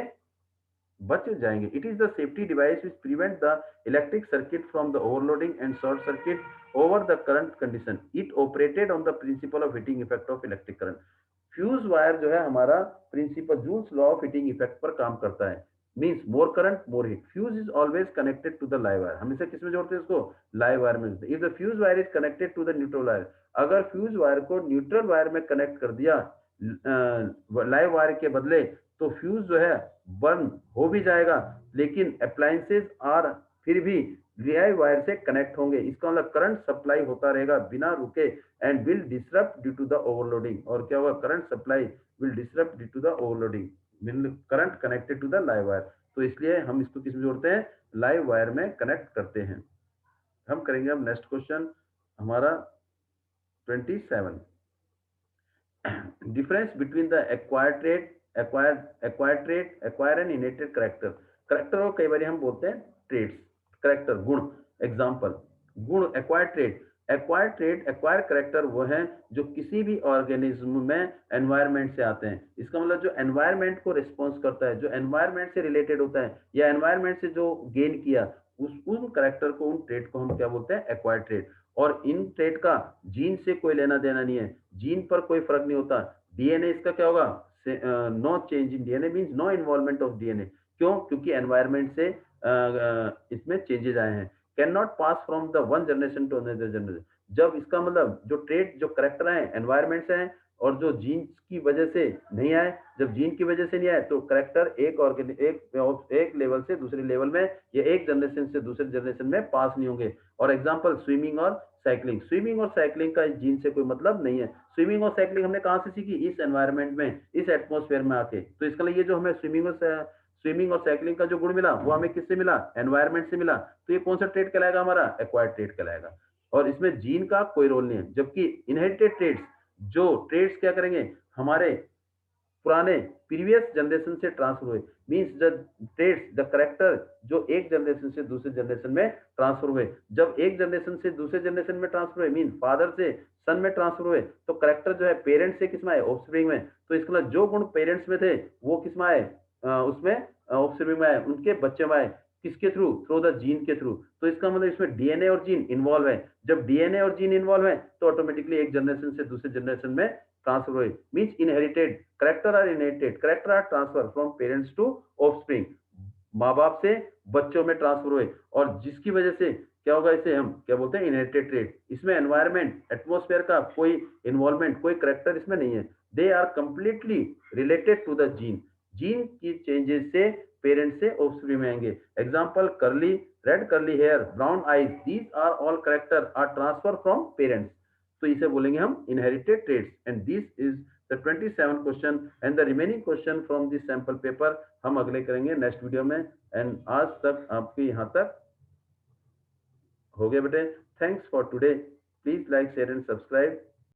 बच जाएंगे। It is the safety device which prevent the electric circuit from the overloading and short circuit over the current condition. It operated on the principle of heating effect of electric current. Fuse wire जो है हमारा principle Joule's law of heating effect पर काम करता है। Means more current more heat. Fuse is always connected to the live wire. हमेशा किस में जोड़ते हैं इसको? लाइव वायर में। If the fuse wire is connected to the neutral wire, अगर फ्यूज वायर को न्यूट्रल वायर में कनेक्ट कर दिया लाइव वायर के बदले, तो फ्यूज जो है बर्न हो भी जाएगा, लेकिन अप्लायंसेज आर फिर भी लाइव वायर से कनेक्ट होंगे। इसका मतलब करंट सप्लाई होता रहेगा बिना रुके and will disrupt due to the overloading. और क्या होगा? Current supply will disrupt due to the overloading, current connected to the live wire. तो इसलिए हम इसको किस में जोड़ते हैं? लाइव वायर में कनेक्ट करते हैं। हम करेंगे अब नेक्स्ट क्वेश्चन हमारा 27। Difference between the acquired trait, acquire and inherited character. Character को कई बार हम बोलते हैं ट्रेड्स, करेक्टर गुण। एग्जांपल गुण acquired trait. Acquired trait, acquired character वो हैं जो किसी भी ऑर्गेनिज्म में एनवायरनमेंट से आते हैं। इसका मतलब जो एनवायरनमेंट को रिस्पॉन्स करता है, जो एनवायरनमेंट से रिलेटेड होता है या एनवायरनमेंट से जो गेन किया, उन करेक्टर को, उन ट्रेट को हम क्या बोलते हैं? Acquired trait. और इन ट्रेट का जीन से कोई लेना देना नहीं है, जीन पर कोई फर्क नहीं होता। डीएनए इसका क्या होगा? No change in DNA means no involvement of DNA. क्यों? क्योंकि एनवायरनमेंट से इसमें चेंजेस आए हैं। Can not pass from the one generation to another generation. जब इसका मतलब जो ट्रेट, जो करेक्टर आए एनवायरनमेंट से हैं और जो जीन की वजह से नहीं आए, जब जीन की वजह से नहीं आए तो करेक्टर एक लेवल से दूसरे लेवल में या एक जनरेशन से दूसरे जनरेशन में पास नहीं होंगे। और एग्जांपल स्विमिंग और साइकिलिंग। स्विमिंग और साइकिलिंग का जीन से कोई मतलब नहीं है। स्विमिंग और साइकिलिंग हमने कहां से सीखी? इस एनवायरनमेंट में, इस एटमॉस्फेयर में आके। तो इसका लिए जो हमें स्विमिंग और साइकिलिंग का जो गुण मिला वो हमें किससे मिला? एनवायरनमेंट से मिला। तो ये कौन सा ट्रेट कहलाएगा? हमारा एक्वायर्ड ट्रेट कहलाएगा। और इसमें जीन का कोई रोल नहीं है। जबकि इनहेरिटेड ट्रेट्स, जो ट्रेट्स क्या करेंगे? हमारे पुराने प्रीवियस जनरेशन से ट्रांसफर हुए। Means the traits, the character जो एक जनरेशन से दूसरे जनरेशन में ट्रांसफर हुए। जब एक जनरेशन से दूसरे जनरेशन में ट्रांसफर हुए, मीन फादर से सन में ट्रांसफर हुए, तो करेक्टर जो है पेरेंट्स से किसमें आए? ऑफस्प्रिंग में। तो इसका मतलब जो गुण पेरेंट्स में थे वो किसमें आए? उसमें ऑफस्प्रिंग में आए, उनके बच्चे में आए। किसके थ्रू? थ्रू द जीन के थ्रू। तो इसका मतलब इसमें डीएनए और जीन इन्वॉल्व है। जब डीएनए और जीन इन्वॉल्व है तो ऑटोमेटिकली एक जनरेशन से दूसरे जनरेशन में ट्रांसफर हुए। Means inherited character are inherited, character are transfer from parents to offspring. माँ बाप से बच्चों में ट्रांसफर हुए, और जिसकी वजह से क्या होगा? इसे हम क्या बोलते हैं? Inherited trait. इसमें एनवायरनमेंट, एटमॉस्फेयर का कोई इन्वॉल्वमेंट, कोई करेक्टर इसमें नहीं है। They are completely related to the gene. Gene की चेंजेस से पेरेंट्स से ऑफस्प्रिंग में आएंगे। Example curly, red curly hair, brown eyes, these are all character are transfer from parents. तो इसे बोलेंगे हम inherited traits. And this is the 27 question and the remaining question from this sample paper हम अगले करेंगे नेक्स्ट वीडियो में। एंड आज तक आपके यहाँ तक हो गया बेटे। Thanks for today. Please like, share and subscribe.